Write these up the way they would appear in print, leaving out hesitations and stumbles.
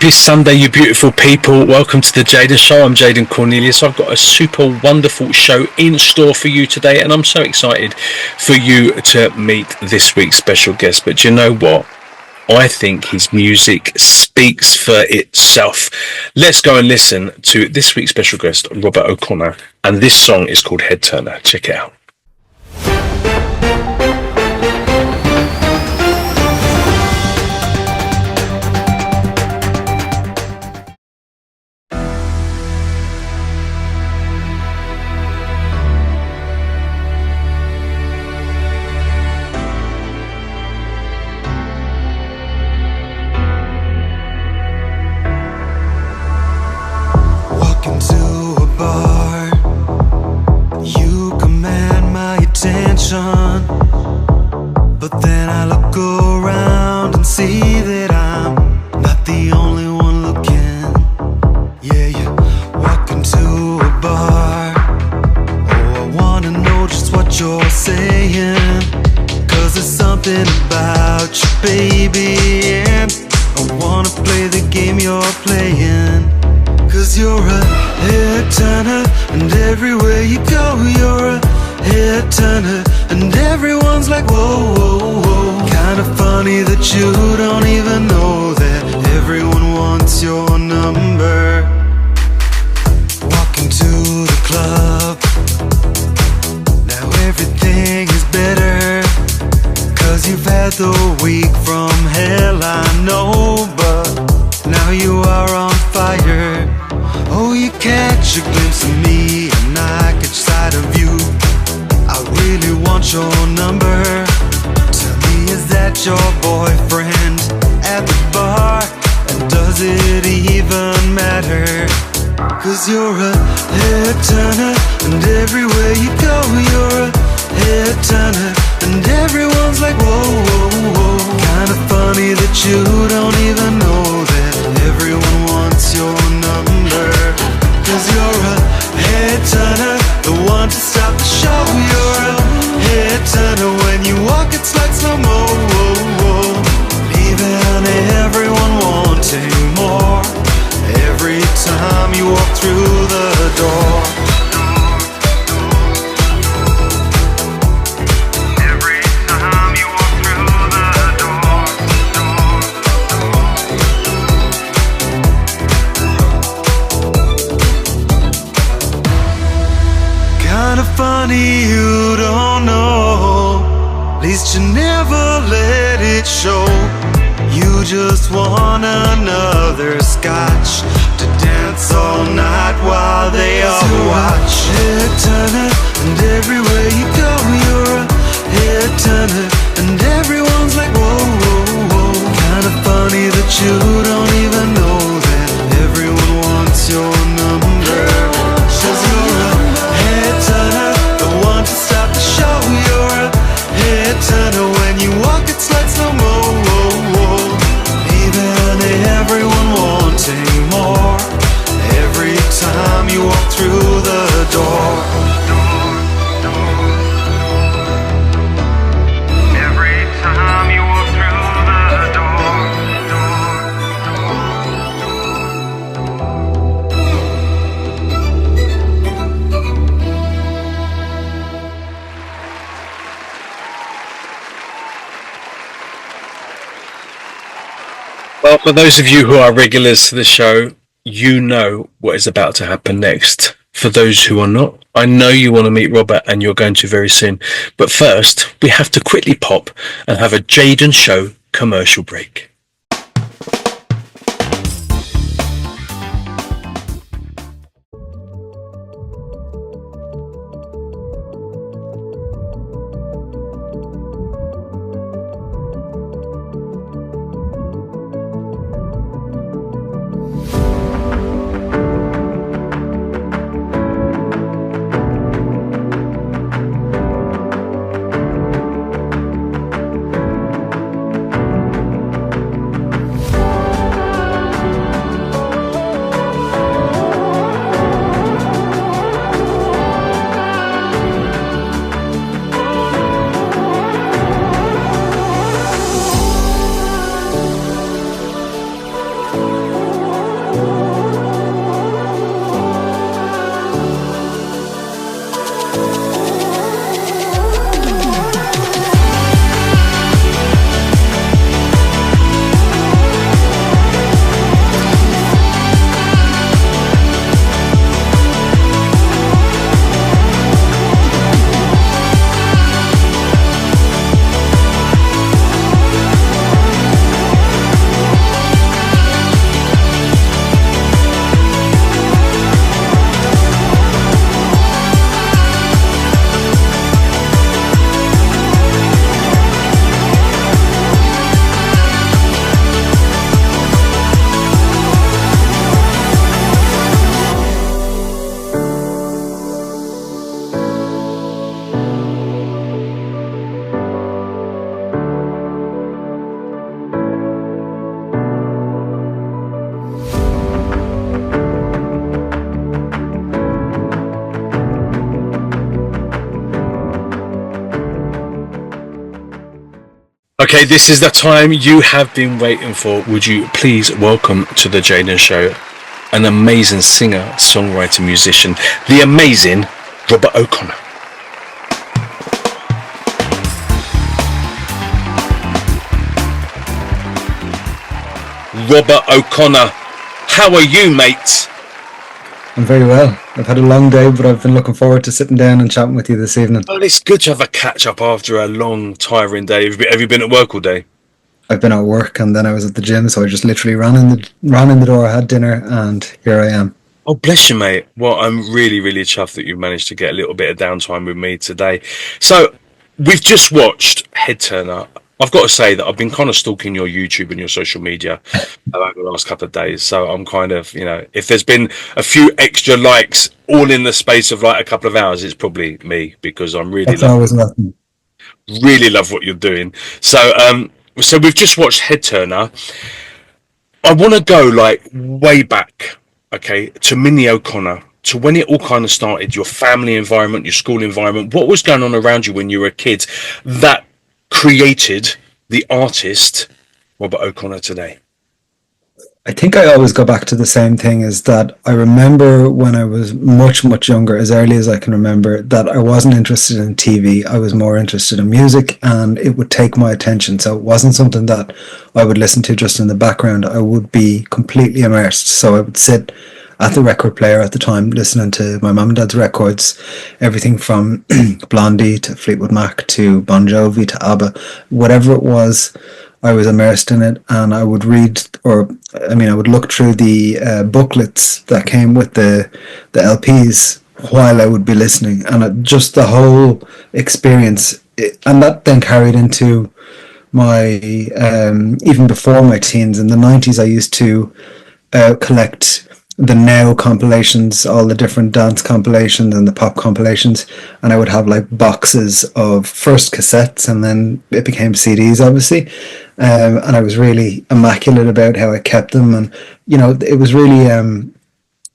Happy Sunday, you beautiful people. Welcome to the Jaden Show. I'm Jaden Cornelious. I've got a super wonderful show in store for you today, and I'm so excited for you to meet this week's special guest. But you know what? I think his music speaks for itself. Let's go and listen to this week's special guest, Robertoconnor, and this song is called Head Turner. Check it out. But then I look around and see that I'm not the only one looking. Yeah, you walk into a bar. Oh, I wanna know just what you're saying, 'cause there's something about you, baby, and I wanna play the game you're playing. 'Cause you're a head turner, and everywhere you go you're a head turner, and everyone's like whoa, whoa, whoa. Kinda funny that you don't even know that everyone wants your number. Walk into the club, now everything is better, 'cause you've had the week from hell, I know, but now you are on fire. Oh, you catch a glimpse of me, and I catch sight of you. I really want your number. Tell me, is that your boyfriend at the bar? And does it even matter? 'Cause you're a head turner, and everywhere you go you're a head turner, and everyone's like whoa, whoa, whoa. Kinda funny that you don't even know that everyone wants your number. 'Cause you're a head turner, the one to stop the show. You're a head turner, when you walk it's like slow-mo, leaving everyone wanting more every time you walk through the door. Funny you don't know, at least you never let it show. You just want another scotch to dance all night while they all watch. Head turner, and everywhere you go you're a head turner, and everyone's like whoa, whoa, whoa. Kinda funny that you don't even know that everyone wants your number. 'Cause you're a head turner, to stop the show. You're a head turner, when you walk it's like slow-mo, leaving everyone wanting more every time you walk through the door. Every time you walk through the door. Well, for those of you who are regulars to the show, you know what is about to happen next. For those who are not, I know you want to meet Robert, and you're going to very soon. But first, we have to quickly pop and have a Jaden Show commercial break. Okay, this is the time you have been waiting for. Would you please welcome to the Jaden Show an amazing singer, songwriter, musician, the amazing Robertoconnor. Robertoconnor, how are you, mate? I'm very well. I've had a long day, but I've been looking forward to sitting down and chatting with you this evening. Well, it's good to have a catch up after a long, tiring day. Have you been at work all day? I've been at work and then I was at the gym, so I just literally ran in the door, had dinner, and here I am. Oh, bless you, mate. Well, I'm really, really chuffed that you managed to get a little bit of downtime with me today. So, we've just watched Head Turner. I've got to say that I've been kind of stalking your YouTube and your social media over the last couple of days. So I'm kind of, if there's been a few extra likes all in the space of like a couple of hours, it's probably me because I'm really love what you're doing. So we've just watched Head Turner. I want to go like way back, okay, to Minnie O'Connor, to when it all kind of started, your family environment, your school environment. What was going on around you when you were a kid that created the artist Robertoconnor today? I think I always go back to the same thing, is that I remember when I was much, much younger, as early as I can remember, that I wasn't interested in TV. I was more interested in music, and it would take my attention. So it wasn't something that I would listen to just in the background. I would be completely immersed. So I would sit at the record player at the time, listening to my mum and dad's records, everything from Blondie to Fleetwood Mac to Bon Jovi to ABBA, whatever it was, I was immersed in it. And I would I would look through the booklets that came with the LPs while I would be listening, and just the whole experience, and that then carried into my even before my teens. In the 90s, I used to collect the Now compilations, all the different dance compilations and the pop compilations, and I would have like boxes of first cassettes, and then it became CDs, obviously, and I was really immaculate about how I kept them, and it was really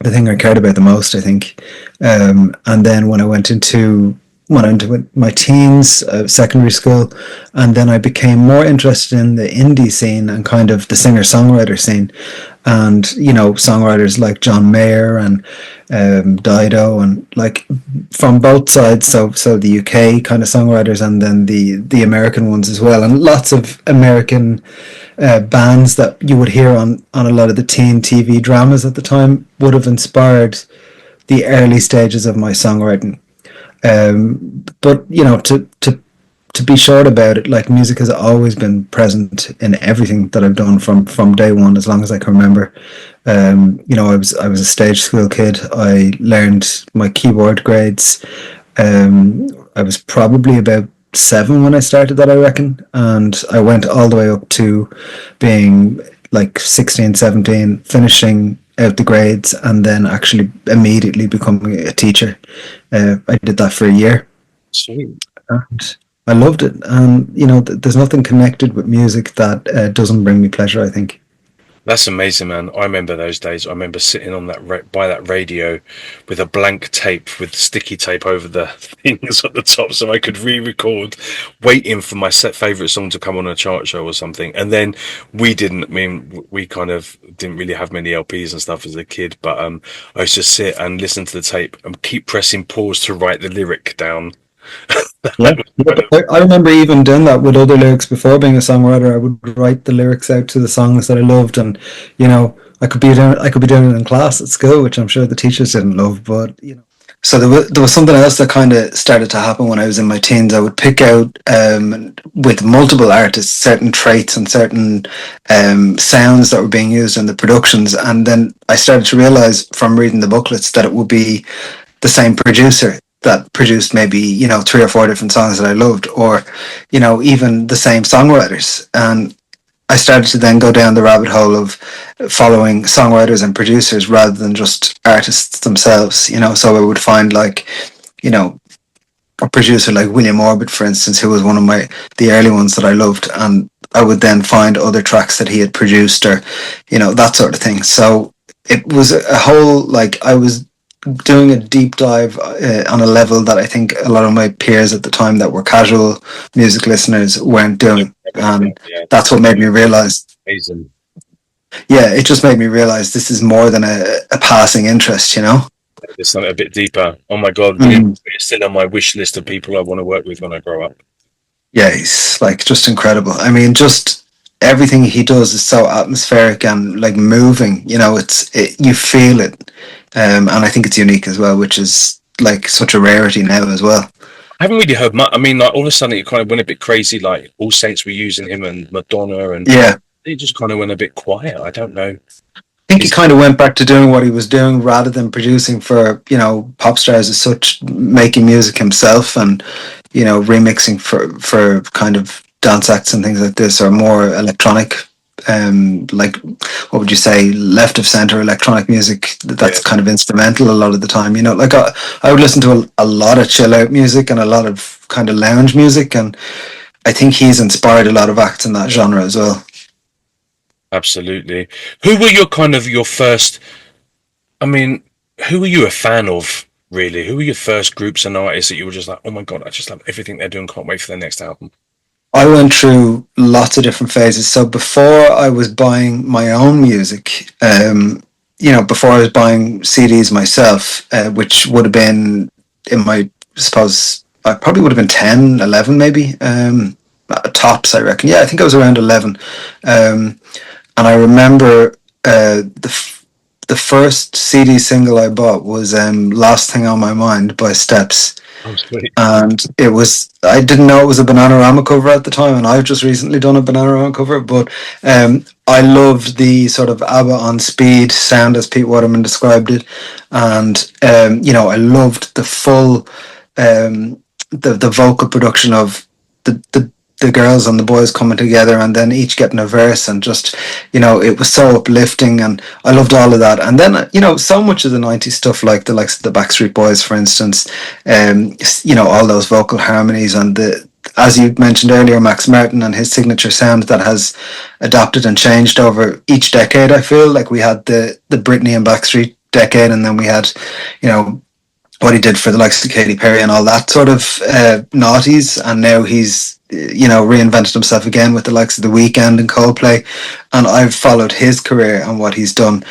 the thing I cared about the most, I think. And then when I went into my teens, secondary school, and then I became more interested in the indie scene and kind of the singer-songwriter scene, and songwriters like John Mayer and Dido, and like from both sides, so the UK kind of songwriters, and then the American ones as well, and lots of American bands that you would hear on a lot of the teen TV dramas at the time would have inspired the early stages of my songwriting. But to be short about it, like, music has always been present in everything that I've done from day one, as long as I can remember. I was a stage school kid. I learned my keyboard grades. I was probably about 7 when I started that, I reckon, and I went all the way up to being like 16, 17, finishing out the grades, and then actually immediately becoming a teacher. I did that for a year. Sweet. And I loved it. And there's nothing connected with music that doesn't bring me pleasure, I think. That's amazing, man. I remember those days. I remember sitting on by that radio with a blank tape with sticky tape over the things at the top so I could re-record, waiting for my favourite song to come on a chart show or something. And then we kind of didn't really have many LPs and stuff as a kid, but I used to sit and listen to the tape and keep pressing pause to write the lyric down. Yeah. I remember even doing that with other lyrics before being a songwriter. I would write the lyrics out to the songs that I loved, and I could be doing it in class at school, which I'm sure the teachers didn't love, but So there was something else that kind of started to happen when I was in my teens. I would pick out with multiple artists certain traits and certain sounds that were being used in the productions, and then I started to realize from reading the booklets that it would be the same producer that produced maybe 3 or 4 different songs that I loved, or even the same songwriters. And I started to then go down the rabbit hole of following songwriters and producers rather than just artists themselves. So I would find like a producer like William Orbit, for instance, who was one of the early ones that I loved, and I would then find other tracks that he had produced, or that sort of thing. So it was a whole, like, I was doing a deep dive on a level that I think a lot of my peers at the time that were casual music listeners weren't doing. and Yeah, that's what made me realize. amazing. Yeah, it just made me realize this is more than a passing interest, you know. There's something a bit deeper. Oh my God, Mm. it's still on my wish list of people I want to work with when I grow up. Yeah, he's like just incredible. I mean, just everything he does is so atmospheric and like moving. You know, you feel it, and I think it's unique as well, which is like such a rarity now as well. I haven't really heard much. I mean, like all of a sudden it kind of went a bit crazy. Like All Saints were using him and Madonna, and Yeah, it just kind of went a bit quiet. I don't know. I think he Is kind of went back to doing what he was doing rather than producing for, pop stars as such, making music himself and, remixing for kind of dance acts and things like this, or more electronic, like, what would you say, left of center electronic music that's kind of instrumental a lot of the time. Like I would listen to a lot of chill out music and a lot of kind of lounge music, and I think he's inspired a lot of acts in that genre as well. absolutely. Who were your first? I mean, who were you a fan of? Really, who were your first groups and artists that you were just like, oh my God, I just love everything they're doing. Can't wait for their next album. I went through lots of different phases. So before I was buying my own music, before I was buying CDs myself, which would have been in my, I suppose, I probably would have been 10, 11 maybe, tops, I reckon. Yeah, I think I was around 11. And I remember the first CD single I bought was Last Thing on My Mind by Steps. Oh, sweet. And I didn't know it was a Bananarama cover at the time, and I've just recently done a Bananarama cover, but I loved the sort of ABBA on speed sound, as Pete Waterman described it, and I loved the full the vocal production of the girls and the boys coming together and then each getting a verse, and just, it was so uplifting, and I loved all of that. And then, so much of the 90s stuff, like the likes of the Backstreet Boys, for instance, all those vocal harmonies, and as you mentioned earlier, Max Martin and his signature sound that has adapted and changed over each decade. I feel like we had the Britney and Backstreet decade, and then we had, what he did for the likes of Katy Perry and all that sort of noughties, and now he's reinvented himself again with the likes of The Weeknd and Coldplay, and I've followed his career and what he's done,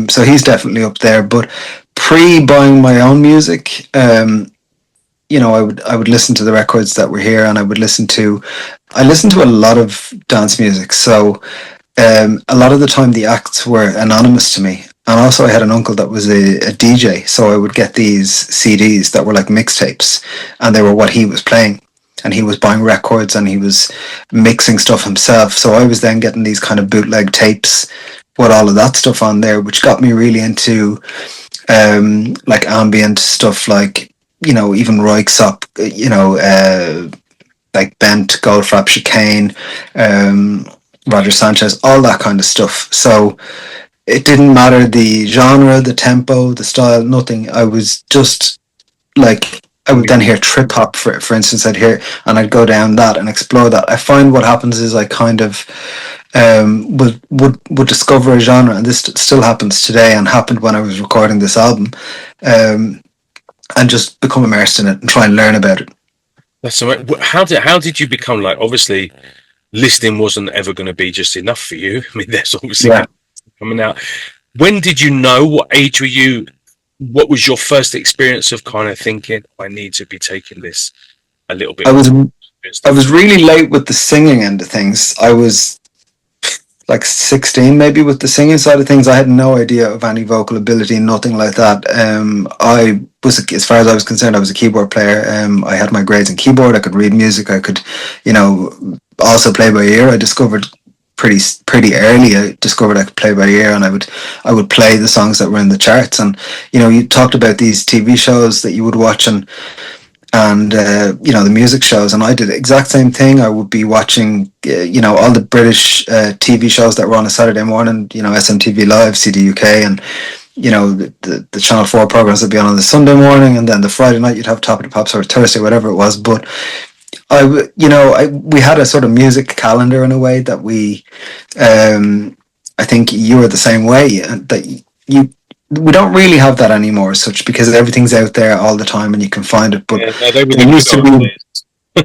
so he's definitely up there. But pre-buying my own music, I would listen to the records that were here, and I listened to a lot of dance music, so a lot of the time the acts were anonymous to me. And also I had an uncle that was a DJ, so I would get these CDs that were like mixtapes, and they were what he was playing, and he was buying records and he was mixing stuff himself. So I was then getting these kind of bootleg tapes with all of that stuff on there, which got me really into like ambient stuff, like, even Röyksopp, like Bent, Goldfrapp, Chicane, Roger Sanchez, all that kind of stuff. So it didn't matter the genre, the tempo, the style, nothing. I was just like, I would then hear trip hop, for instance, and I'd go down that and explore that. I find what happens is I kind of would discover a genre, and this still happens today and happened when I was recording this album, and just become immersed in it and try and learn about it. That's all right. How did you become, like, obviously listening wasn't ever going to be just enough for you. I mean, there's obviously coming out. When did you know? What age were you? What was your first experience of kind of thinking, I need to be taking this a little bit? I was really late with the singing end of things. I was like 16 maybe with the singing side of things. I had no idea of any vocal ability, nothing like that. I was, as far as I was concerned, I was a keyboard player. I had my grades in keyboard. I could read music. I could, also play by ear. I discovered pretty early. I discovered I could play by ear, and I would play the songs that were in the charts. And you talked about these TV shows that you would watch, and the music shows, and I did the exact same thing. I would be watching all the British TV shows that were on a Saturday morning, SMTV Live, CD UK, and the Channel 4 programs would be on the Sunday morning, and then the Friday night you'd have Top of the Pops, or Thursday, whatever it was. But we had a sort of music calendar in a way that I think you were the same way, that we don't really have that anymore, such, because everything's out there all the time and you can find it. But they were used to be.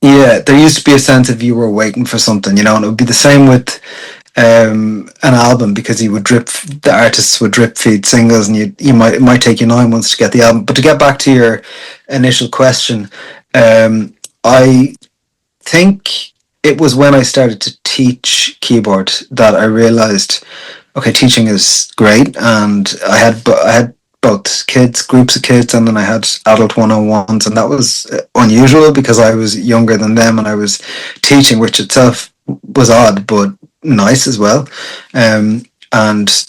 Yeah, there used to be a sense of you were waiting for something, and it would be the same with an album, because the artists would drip feed singles, and it might take you 9 months to get the album. But to get back to your initial question, I think it was when I started to teach keyboard that I realized, okay, teaching is great, and I had both groups of kids, and then I had adult one-on-ones, and that was unusual because I was younger than them and I was teaching, which itself was odd but nice as well. And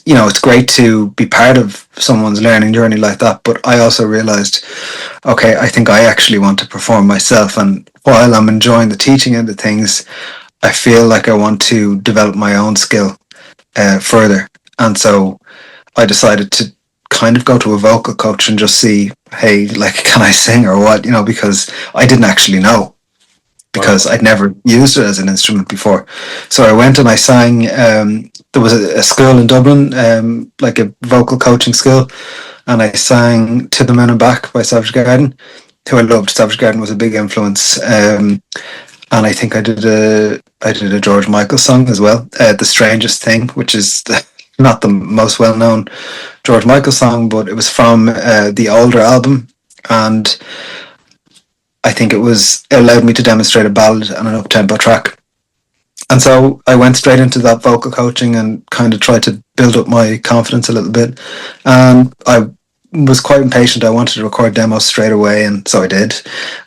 it's great to be part of someone's learning journey like that. But I also realized, okay, I think I actually want to perform myself, and while I'm enjoying the teaching end of things, I feel like I want to develop my own skill further. And so I decided to kind of go to a vocal coach and just see, hey, like, can I sing or what? Because I didn't actually know, because I'd never used it as an instrument before. So I went and I sang. There was a school in Dublin, like a vocal coaching school, and I sang "To the Men and Back" by Savage Garden, who I loved. Savage Garden was a big influence. And I think I did a George Michael song as well, "The Strangest Thing," which is not the most well-known George Michael song, but it was from the older album, and I think it allowed me to demonstrate a ballad and an up-tempo track. And so I went straight into that vocal coaching and kind of tried to build up my confidence a little bit. And I was quite impatient. I wanted to record demos straight away, and so I did.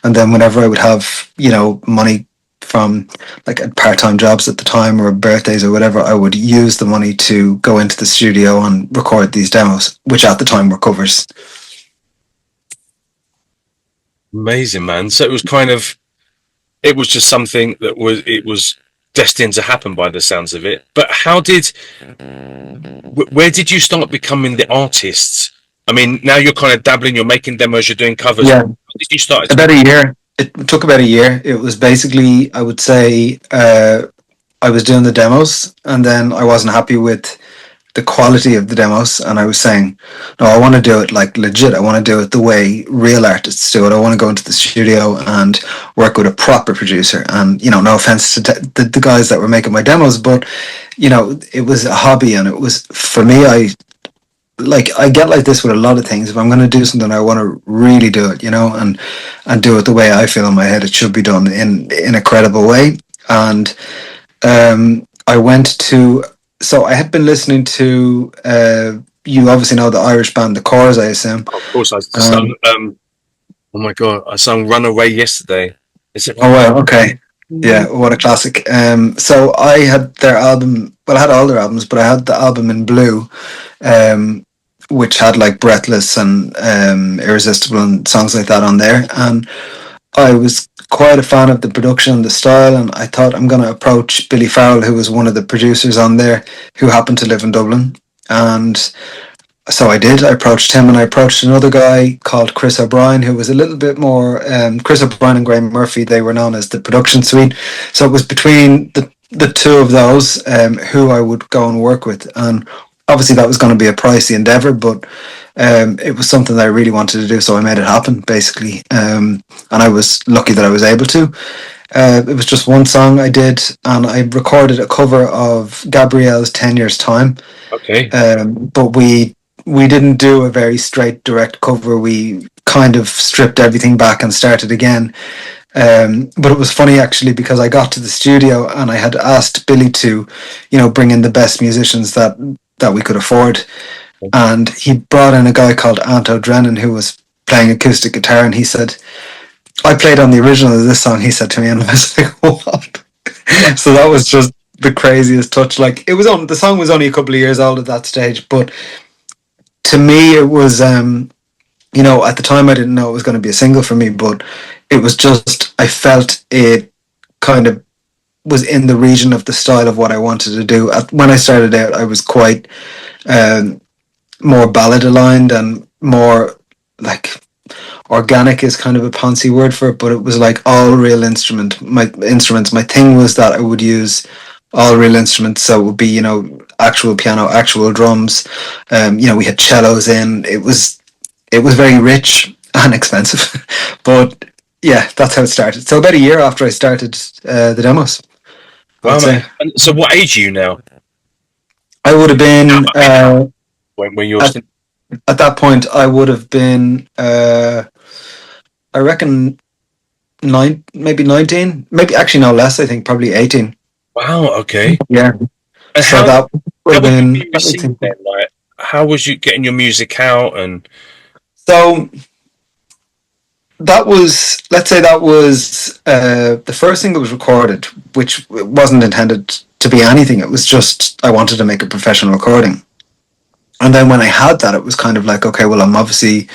And then whenever I would have, money from like part-time jobs at the time or birthdays or whatever, I would use the money to go into the studio and record these demos, which at the time were covers. Amazing, man. So it was just something that was destined to happen by the sounds of it. But where did you start becoming the artist? I mean, now you're kind of dabbling, you're making demos, you're doing covers. Yeah. How did you start? About a year. It took about a year. It was basically, I would say, I was doing the demos, and then I wasn't happy with the quality of the demos, and I was saying, no, I want to do it like legit. I want to do it the way real artists do it. I want to go into the studio and work with a proper producer. And no offense to the guys that were making my demos, but it was a hobby, and it was, for me, I get like this with a lot of things. If I'm going to do something, I want to really do it, and do it the way I feel in my head it should be done, in a credible way. And I went to. So I had been listening to, you obviously know the Irish band, the Corrs, I assume. Of course, I sung, oh my God, I sung Runaway yesterday. Is it? Oh, wow, okay. Yeah, what a classic. So I had their album, well, I had all their albums, but I had the album in blue, which had like Breathless and Irresistible and songs like that on there. And I was quite a fan of the production and the style, and I thought, I'm going to approach Billy Farrell, who was one of the producers on there, who happened to live in Dublin. And so I did. I approached him, and I approached another guy called Chris O'Brien, who was a little bit more, Chris O'Brien and Graham Murphy, they were known as the production suite. So it was between the two of those who I would go and work with. And obviously that was going to be a pricey endeavor, but it was something that I really wanted to do, so I made it happen, basically. And I was lucky that I was able to. It was just one song I did, and I recorded a cover of Gabrielle's 10 Years Time. Okay. But we didn't do a very straight, direct cover. We kind of stripped everything back and started again. But it was funny, actually, because I got to the studio and I had asked Billy to, bring in the best musicians that we could afford. And he brought in a guy called Anto Drennan, who was playing acoustic guitar, and he said, I played on the original of this song, he said to me, and I was like, what? So that was just the craziest touch. Like, the song was only a couple of years old at that stage, but to me it was, at the time I didn't know it was going to be a single for me, but it was just, I felt it kind of was in the region of the style of what I wanted to do. When I started out, I was quite more ballad aligned and more like organic is kind of a fancy word for it, but it was like all real instruments. My thing was that I would use all real instruments, so it would be, actual piano, actual drums. We had cellos in. It was very rich and expensive, but yeah, that's how it started. So about a year after I started the demos, I Wow, would man. say. And so what age are you now? I would have been When you're at still... at that point. I would have been. I reckon maybe 19, maybe actually no less. I think probably 18. Wow, okay. Yeah. And So that would how have would you been. be Let me received think. then? Like, how was you getting your music out? And So that was, let's say, that was the first thing that was recorded, which wasn't intended to be anything. It was just I wanted to make a professional recording. And then when I had that, it was kind of like, okay, well, I'm obviously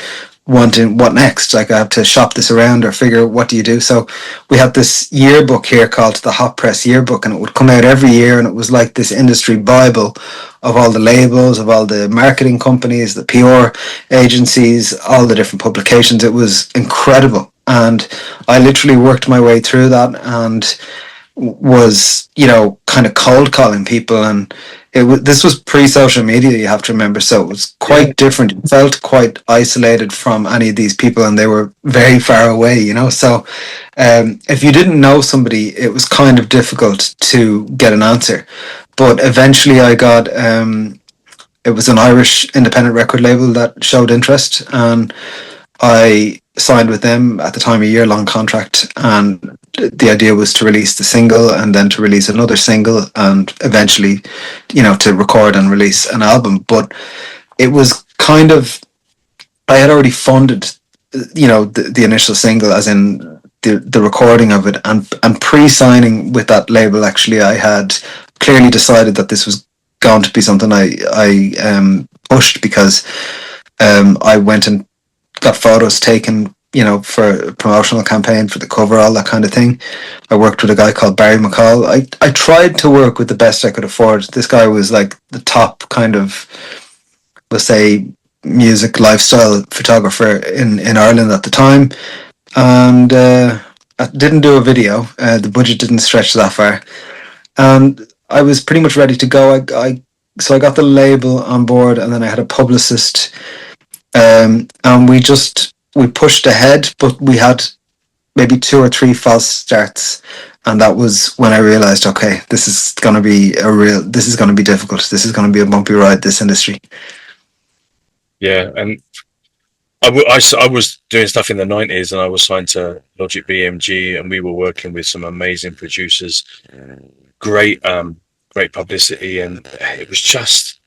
wanting what next? Like I have to shop this around or figure what do you do? So we had this yearbook here called the Hot Press Yearbook, and it would come out every year, and it was like this industry bible of all the labels, of all the marketing companies, the PR agencies, all the different publications. It was incredible. And I literally worked my way through that and was, kind of cold calling people. And this was pre-social media, you have to remember, so it was yeah, quite different. It felt quite isolated from any of these people, and they were very far away, so if you didn't know somebody, it was kind of difficult to get an answer. But eventually I got it was an Irish independent record label that showed interest, and I signed with them at the time, a year-long contract, and the idea was to release the single and then to release another single and eventually, to record and release an album. But it was kind of, I had already funded, the initial single, as in the recording of it, and pre-signing with that label. Actually, I had clearly decided that this was going to be something I pushed, because I went and got photos taken, for a promotional campaign, for the cover, all that kind of thing. I worked with a guy called Barry McCall. I tried to work with the best I could afford. This guy was like the top kind of, let's say, music lifestyle photographer in Ireland at the time. And I didn't do a video. The budget didn't stretch that far. And I was pretty much ready to go. So I got the label on board, and then I had a publicist, and we pushed ahead, but we had maybe 2 or 3 false starts, and that was when I realized, okay, this is going to be difficult. This is going to be a bumpy ride, this industry. yeah. And I was doing stuff in the 90s, and I was signed to Logic BMG, and we were working with some amazing producers, great, great publicity, and it was just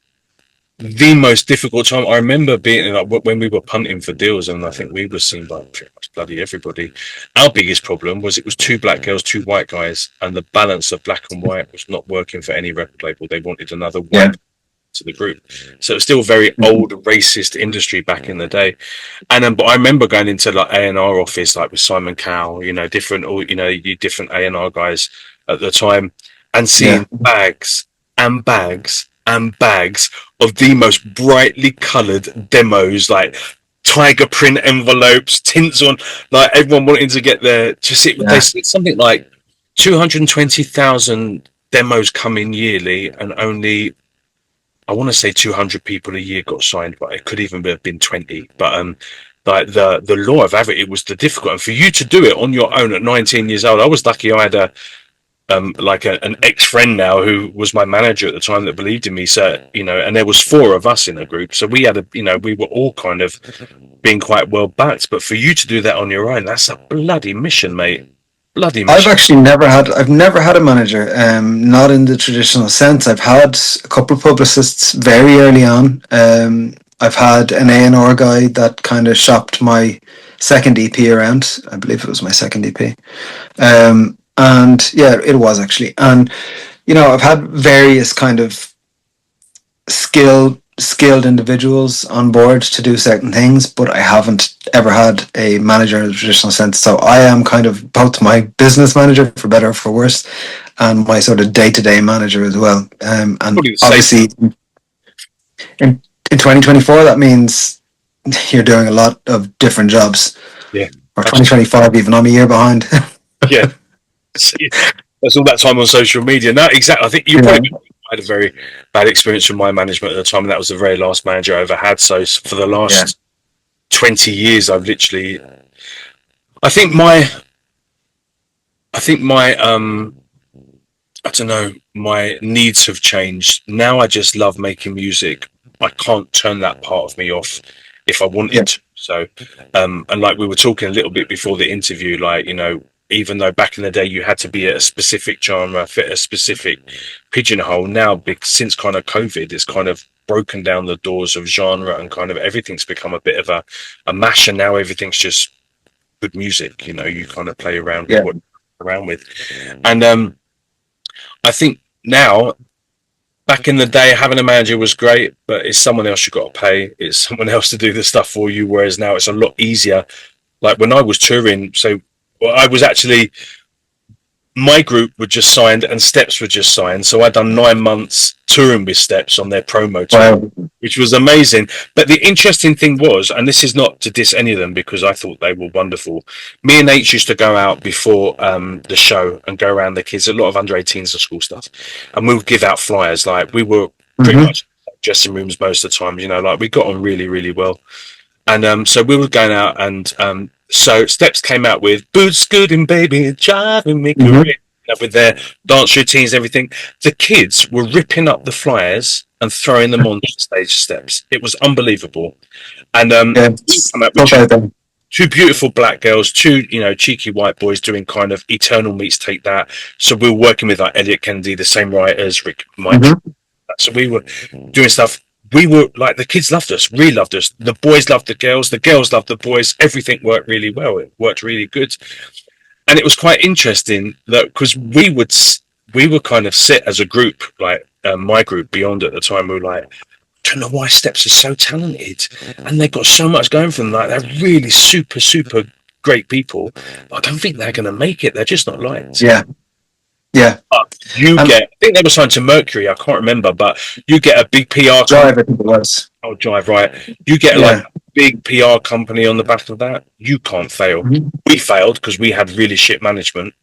the most difficult time. I remember being like when we were punting for deals, and I think we were seen by pretty much bloody everybody. Our biggest problem was it was 2 black girls, 2 white guys, and the balance of black and white was not working for any record label. They wanted another Yeah. white to the group, so it's still very old racist industry back in the day. And then, but I remember going into like A&R office, like with Simon Cowell, different, or you different A&R guys at the time, and Yeah. seeing bags and bags and bags of the most brightly coloured demos, like tiger print envelopes, tints on, like everyone wanting to get there. They Yeah. said something like 220,000 demos come in yearly, and only, I want to say 200 people a year got signed, but it could even have been 20. But like the law of average, it was the difficult, and for you to do it on your own at 19 years old, I was lucky. I had an ex-friend now who was my manager at the time that believed in me. So, and there was 4 of us in a group. So we had we were all kind of being quite well backed. But for you to do that on your own, that's a bloody mission, mate. Bloody mission. I've never had a manager, not in the traditional sense. I've had a couple of publicists very early on. I've had an A&R guy that kind of shopped my second EP around. I believe it was my second EP. And yeah, it was actually. And, I've had various kind of skilled individuals on board to do certain things, but I haven't ever had a manager in the traditional sense. So I am kind of both my business manager, for better or for worse, and my sort of day-to-day manager as well. And obviously in 2024, that means you're doing a lot of different jobs. Yeah. Or 2025 even, I'm a year behind. Yeah. That's all that time on social media. No, exactly. I think you probably had a very bad experience with my management at the time, and that was the very last manager I ever had. So for the last 20 years, I've literally, I think my, I think my, I don't know, my needs have changed. Now I just love making music. I can't turn that part of me off if I Yeah. wanted to. So, and like we were talking a little bit before the interview, like, even though back in the day you had to be a specific genre, fit a specific pigeonhole, now, since kind of COVID, it's kind of broken down the doors of genre and kind of everything's become a bit of a mash, and now everything's just good music. You kind of play around with Yeah. what you're around with. And I think now, back in the day, having a manager was great, but it's someone else you got to pay. It's someone else to do the stuff for you. Whereas now it's a lot easier. Like when I was touring, so well, I was actually, my group were just signed and Steps were just signed. So I'd done 9 months touring with Steps on their promo tour, Wow. which was amazing. But the interesting thing was, and this is not to diss any of them because I thought they were wonderful. Me and H used to go out before the show and go around the kids, a lot of under 18s and school stuff, and we would give out flyers. Like we were pretty Mm-hmm. much dressing rooms most of the time. Like we got on really, really well. And so we were going out, and so Steps came out with "Boots Good Baby, driving me Mm-hmm. career," with their dance routines, everything. The kids were ripping up the flyers and throwing them on stage Steps. It was unbelievable. And Yeah. we come out with Stuff like that. two beautiful black girls, two cheeky white boys doing kind of Eternal meets Take That. So we were working with like Elliot Kennedy, the same writers, Mike. Mm-hmm. So we were doing stuff. We were like, the kids loved us, really loved us. The boys loved the girls loved the boys. Everything worked really well. It worked really good, and it was quite interesting that because we were kind of sit as a group, like my group Beyond at the time. We were like, I don't know why Steps are so talented, and they've got so much going for them. Like they're really super super great people. But I don't think they're going to make it. They're just not liked. Yeah. Yeah. I think they were signed to Mercury. I can't remember, but you get a big PR company. Drive, I think it was. Oh, Drive, right. You get like Yeah. a big PR company on the back of that. You can't fail. Mhm. We failed because we had really shit management.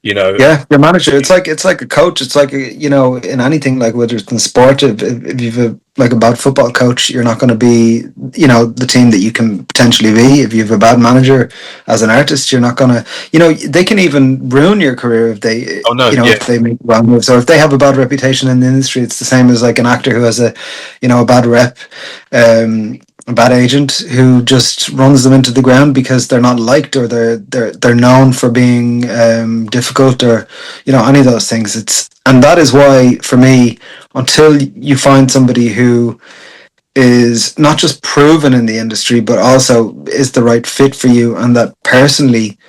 Yeah, your manager. It's like a coach. It's like in anything, like whether it's in sport. If you've like a bad football coach, you're not going to be the team that you can potentially be. If you have a bad manager as an artist, you're not going to. They can even ruin your career if they Oh no, yeah. if they make wrong moves, or if they have a bad reputation in the industry. It's the same as like an actor who has a bad rep. A bad agent who just runs them into the ground because they're not liked, or they're known for being difficult, or any of those things. And that is why, for me, until you find somebody who is not just proven in the industry but also is the right fit for you, and that personally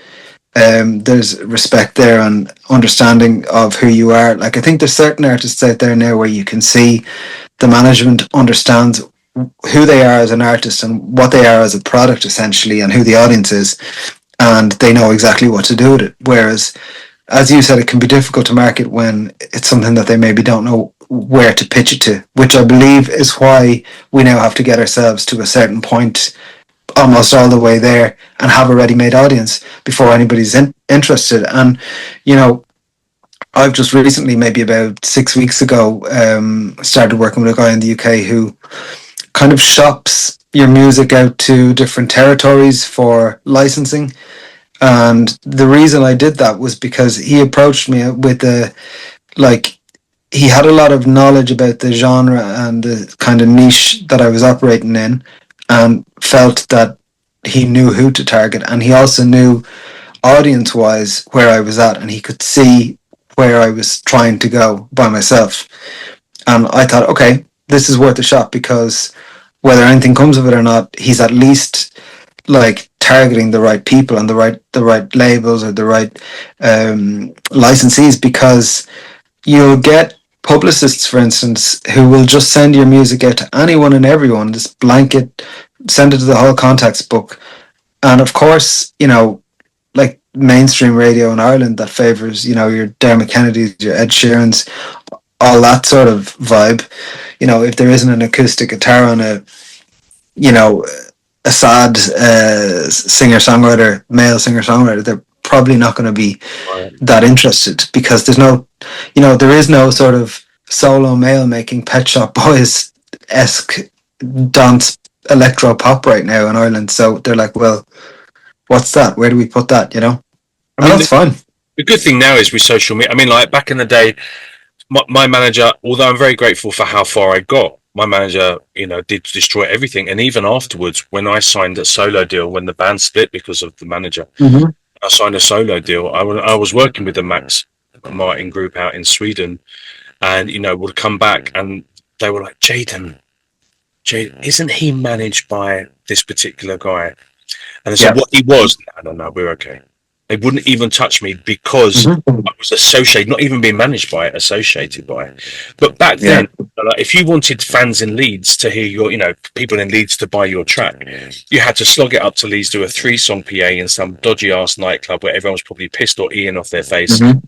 there's respect there and understanding of who you are. Like, I think there's certain artists out there now where you can see the management understands who they are as an artist and what they are as a product, essentially, and who the audience is, and they know exactly what to do with it. Whereas, as you said, it can be difficult to market when it's something that they maybe don't know where to pitch it to, which I believe is why we now have to get ourselves to a certain point, almost all the way there, and have a ready-made audience before anybody's interested. And I've just recently, maybe about 6 weeks ago, started working with a guy in the UK who kind of shops your music out to different territories for licensing. And the reason I did that was because he approached me with he had a lot of knowledge about the genre and the kind of niche that I was operating in, and felt that he knew who to target, and he also knew audience wise where I was at, and he could see where I was trying to go by myself. And I thought, okay, this is worth a shot, because whether anything comes of it or not, he's at least like targeting the right people and the right labels, or the right licensees, because you'll get publicists, for instance, who will just send your music out to anyone and everyone, this blanket, send it to the whole contacts book. And of course, like mainstream radio in Ireland that favours, your Dermot Kennedys, your Ed Sheerans, all that sort of vibe. If there isn't an acoustic guitar on a sad singer-songwriter, male singer-songwriter, they're probably not going to be that interested, because there's no, there is no sort of solo male making Pet Shop Boys-esque dance electro pop right now in Ireland. So they're like, well, what's that? Where do we put that? I And mean, that's fine. the good thing now is with social media. I mean, like back in the day, my manager, although I'm very grateful for how far I got, my manager, did destroy everything. And even afterwards, when I signed a solo deal, when the band split because of the manager, Mm-hmm. I signed a solo deal. I was working with the Max Martin group out in Sweden, and would come back and they were like, Jaden, isn't he managed by this particular guy? And I said, Yeah. what he was? No, we're okay. They wouldn't even touch me because Mm-hmm. I was associated, not even being managed by it, associated by it. But back Yeah. then, like, if you wanted fans in Leeds to hear people in Leeds to buy your track, you had to slog it up to Leeds, do a 3-song PA in some dodgy ass nightclub where everyone was probably pissed or eating off their face. Mm-hmm.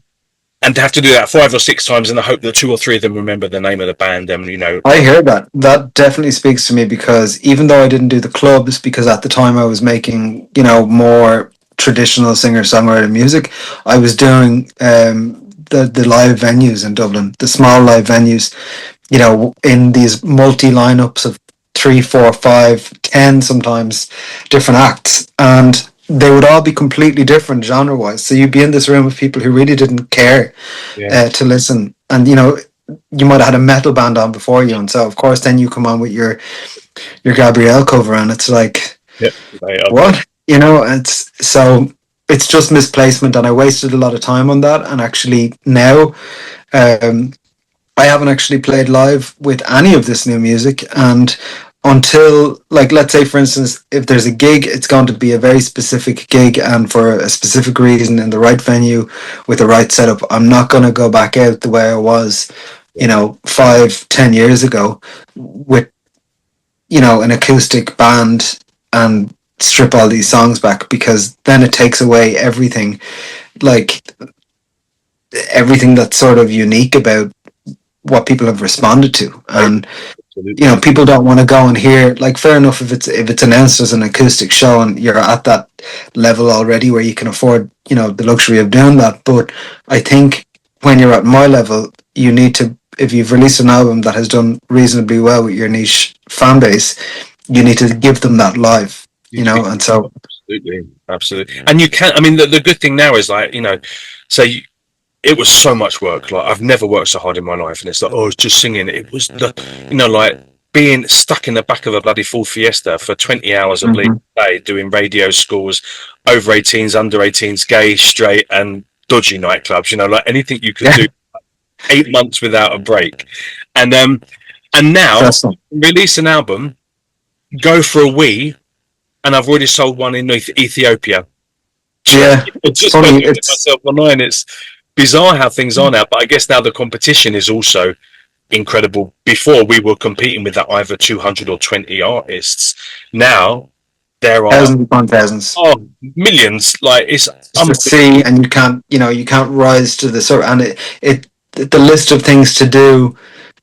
And to have to do that 5 or 6 times in the hope that 2 or 3 of them remember the name of the band. And, I hear that. That definitely speaks to me because even though I didn't do the clubs, because at the time I was making, more traditional singer-songwriter music, I was doing the live venues in Dublin, the small live venues, in these multi-lineups of 3, 4, 5, 10 sometimes different acts. And they would all be completely different genre-wise. So you'd be in this room with people who really didn't care yeah, to listen. And, you might have had a metal band on before you, and so of course then you come on with your Gabrielle cover, and it's like, yeah, what? It's just misplacement, and I wasted a lot of time on that. And actually now, I haven't actually played live with any of this new music, and until, like, let's say for instance, if there's a gig, it's going to be a very specific gig and for a specific reason in the right venue with the right setup. I'm not going to go back out the way I was 5-10 years ago with an acoustic band and strip all these songs back, because then it takes away everything, like everything that's sort of unique about what people have responded to. And people don't want to go and hear, like, fair enough if it's announced as an acoustic show and you're at that level already where you can afford the luxury of doing that. But I think when you're at my level, you need to, if you've released an album that has done reasonably well with your niche fan base, you need to give them that live, and so absolutely. And you can, I mean, the good thing now is, like, say it was so much work. Like, I've never worked so hard in my life, and it's like, it's just singing. It was like being stuck in the back of a bloody Ford Fiesta for 20 hours of leave a day, doing radio schools, over 18s, under 18s, gay, straight, and dodgy nightclubs. Like anything you could do. 8 months without a break, and now release an album, go for a wee, and I've already sold one in Ethiopia. Yeah, just funny. Myself online. It's bizarre how things are now, but I guess now the competition is also incredible. Before, we were competing with that either 200 or 20 artists. Now there are thousands upon thousands. Millions. Like, it's to see, and you can't rise to the sort, and the list of things to do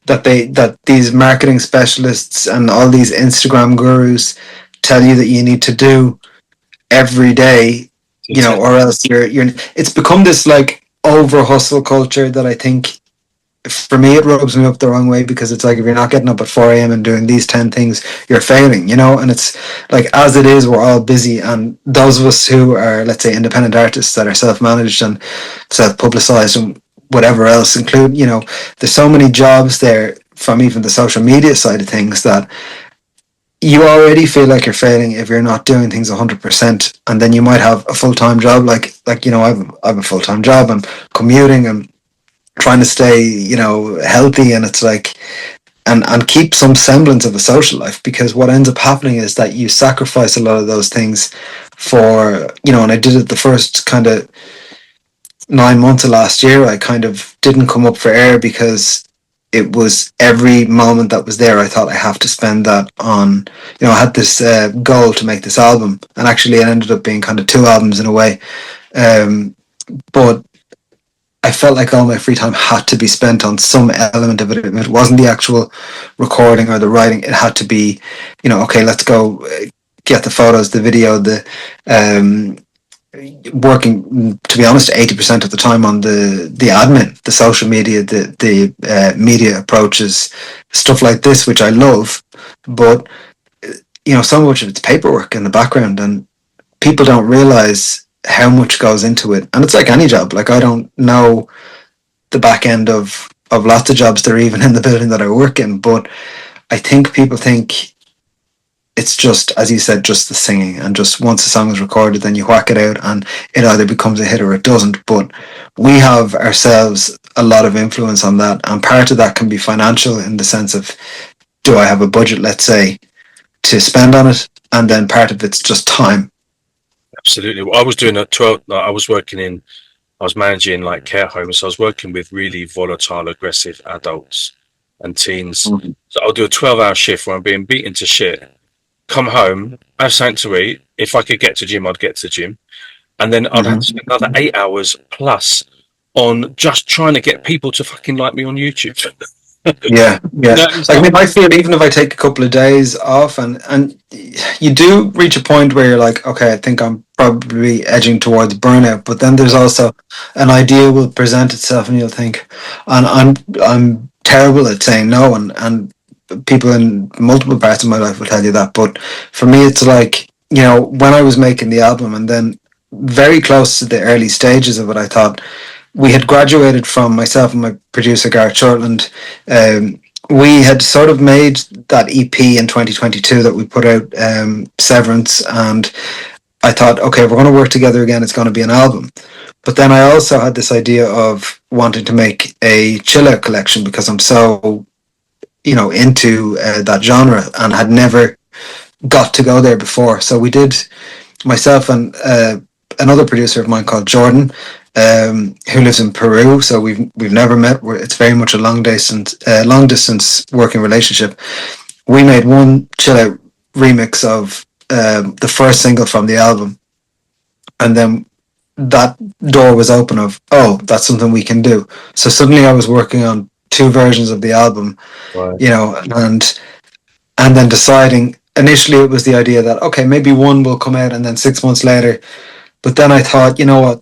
that these marketing specialists and all these Instagram gurus tell you that you need to do every day, or else you're it's become this like over hustle culture that I think, for me, it rubs me up the wrong way, because it's like, if you're not getting up at 4 a.m. and doing these 10 things, you're failing, and it's like, as it is, we're all busy, and those of us who are, let's say, independent artists that are self-managed and self-publicized and whatever else, include, there's so many jobs there from even the social media side of things that you already feel like you're failing if you're not doing things 100%. And then you might have a full-time job, like I have a full-time job, I'm commuting, and trying to stay, healthy, and it's like, and keep some semblance of a social life, because what ends up happening is that you sacrifice a lot of those things for, and I did it the first kind of 9 months of last year. I kind of didn't come up for air, because it was every moment that was there, I thought, I have to spend that on, I had this goal to make this album, and actually it ended up being kind of 2 albums in a way. But I felt like all my free time had to be spent on some element of it. If it wasn't the actual recording or the writing, it had to be, okay, let's go get the photos, the video, the working, to be honest, 80% of the time on the admin, the social media, the media approaches, stuff like this, which I love, but so much of it's paperwork in the background, and people don't realize how much goes into it. And it's like any job. Like, I don't know the back end of lots of jobs that are even in the building that I work in, but I think people think it's just, as you said, just the singing, and just once the song is recorded, then you whack it out and it either becomes a hit or it doesn't. But we have ourselves a lot of influence on that, and part of that can be financial, in the sense of, do I have a budget, let's say, to spend on it, and then part of it's just time. Absolutely. Well, I was doing I was managing like care homes. So I was working with really volatile, aggressive adults and teens. Mm-hmm. So I'll do a 12-hour shift where I'm being beaten to shit, come home, have something to eat. If I could get to gym, I'd get to gym. And then I'd have to spend another 8 hours plus on just trying to get people to fucking like me on YouTube. Yeah. I mean, I feel even if I take a couple of days off, and you do reach a point where you're like, okay, I think I'm probably edging towards burnout. But then there's also an idea will present itself, and you'll think, and I'm terrible at saying no, and people in multiple parts of my life will tell you that. But for me, it's like, when I was making the album, and then very close to the early stages of it, I thought, we had graduated from, myself and my producer Gareth Shortland. We had sort of made that EP in 2022 that we put out, Severance, and I thought, okay, we're going to work together again. It's going to be an album. But then I also had this idea of wanting to make a chill out collection, because I'm so, into that genre, and had never got to go there before. So we did, myself and another producer of mine called Jordan, who lives in Peru. So we've never met. It's very much a long distance working relationship. We made one chill out remix of the first single from the album, and then that door was open of, oh, that's something we can do. So suddenly I was working on two versions of the album. Right. And then deciding, initially it was the idea that, okay, maybe one will come out, and then 6 months later. But then I thought, you know what,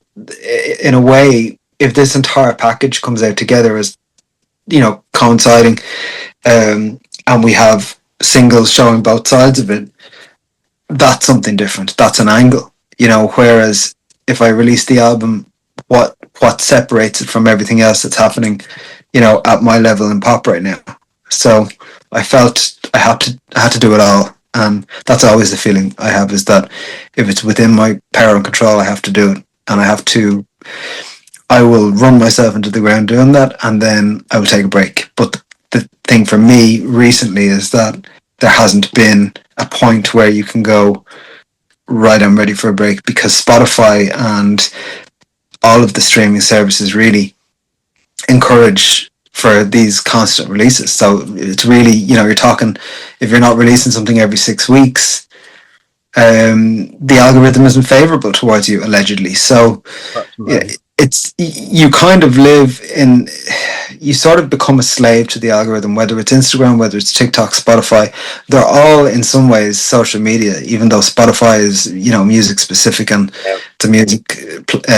in a way, if this entire package comes out together as, coinciding, and we have singles showing both sides of it, that's something different. That's an angle, whereas if I release the album, what separates it from everything else that's happening, at my level in pop right now. So I felt I had to do it all. And that's always the feeling I have, is that if it's within my power and control, I have to do it. And I will run myself into the ground doing that, and then I will take a break. But the thing for me recently is that there hasn't been a point where you can go, right, I'm ready for a break, because Spotify and all of the streaming services really encourage for these constant releases. So it's really, you're talking, if you're not releasing something every 6 weeks, the algorithm isn't favorable towards you, allegedly. So it's, you kind of you sort of become a slave to the algorithm, whether it's Instagram, whether it's TikTok, Spotify. They're all in some ways social media, even though Spotify is, music specific, and it's a music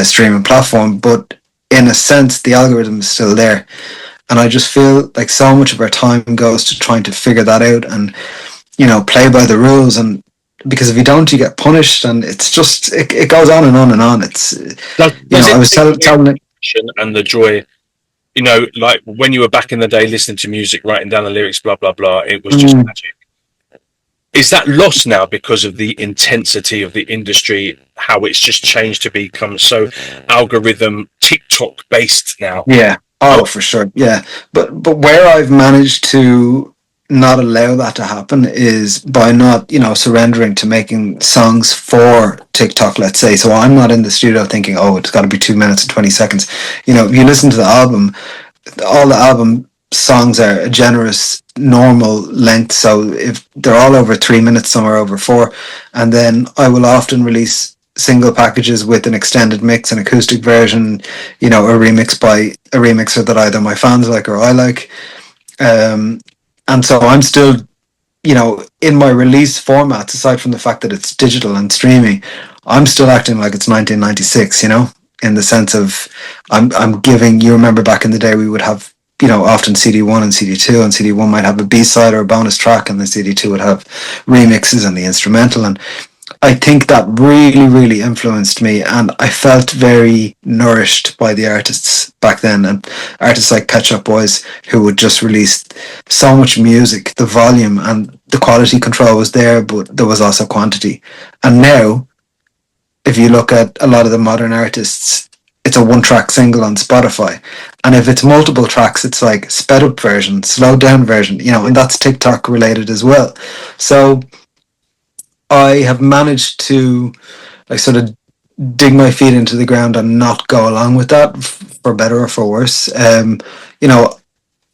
streaming platform. But in a sense, the algorithm is still there. And I just feel like so much of our time goes to trying to figure that out and, play by the rules. And because if you don't, you get punished, and it's just, it goes on and on and on. It's, I was telling it. And the joy, like when you were back in the day listening to music, writing down the lyrics, blah, blah, blah, it was just magic. Is that lost now because of the intensity of the industry, how it's just changed to become so algorithm, TikTok based now? Yeah. Oh, for sure. Yeah. But where I've managed to not allow that to happen is by not, surrendering to making songs for TikTok, let's say. So I'm not in the studio thinking, oh, it's got to be 2 minutes and 20 seconds. If you listen to the album, all the album songs are a generous, normal length. So if they're all over 3 minutes, some are over 4. And then I will often release single packages with an extended mix, an acoustic version, a remix by a remixer that either my fans like or I like. And so I'm still, in my release formats, aside from the fact that it's digital and streaming, I'm still acting like it's 1996, in the sense of I'm giving, you remember back in the day we would have, often CD1 and CD2, and CD1 might have a B-side or a bonus track, and the CD2 would have remixes and the instrumental. And I think that really, really influenced me, and I felt very nourished by the artists back then, and artists like Pet Shop Boys, who would just release so much music. The volume and the quality control was there, but there was also quantity. And now, if you look at a lot of the modern artists, it's a one-track single on Spotify, and if it's multiple tracks, it's like sped up version, slowed down version, and that's TikTok related as well. So I have managed to like sort of dig my feet into the ground and not go along with that, for better or for worse. You know,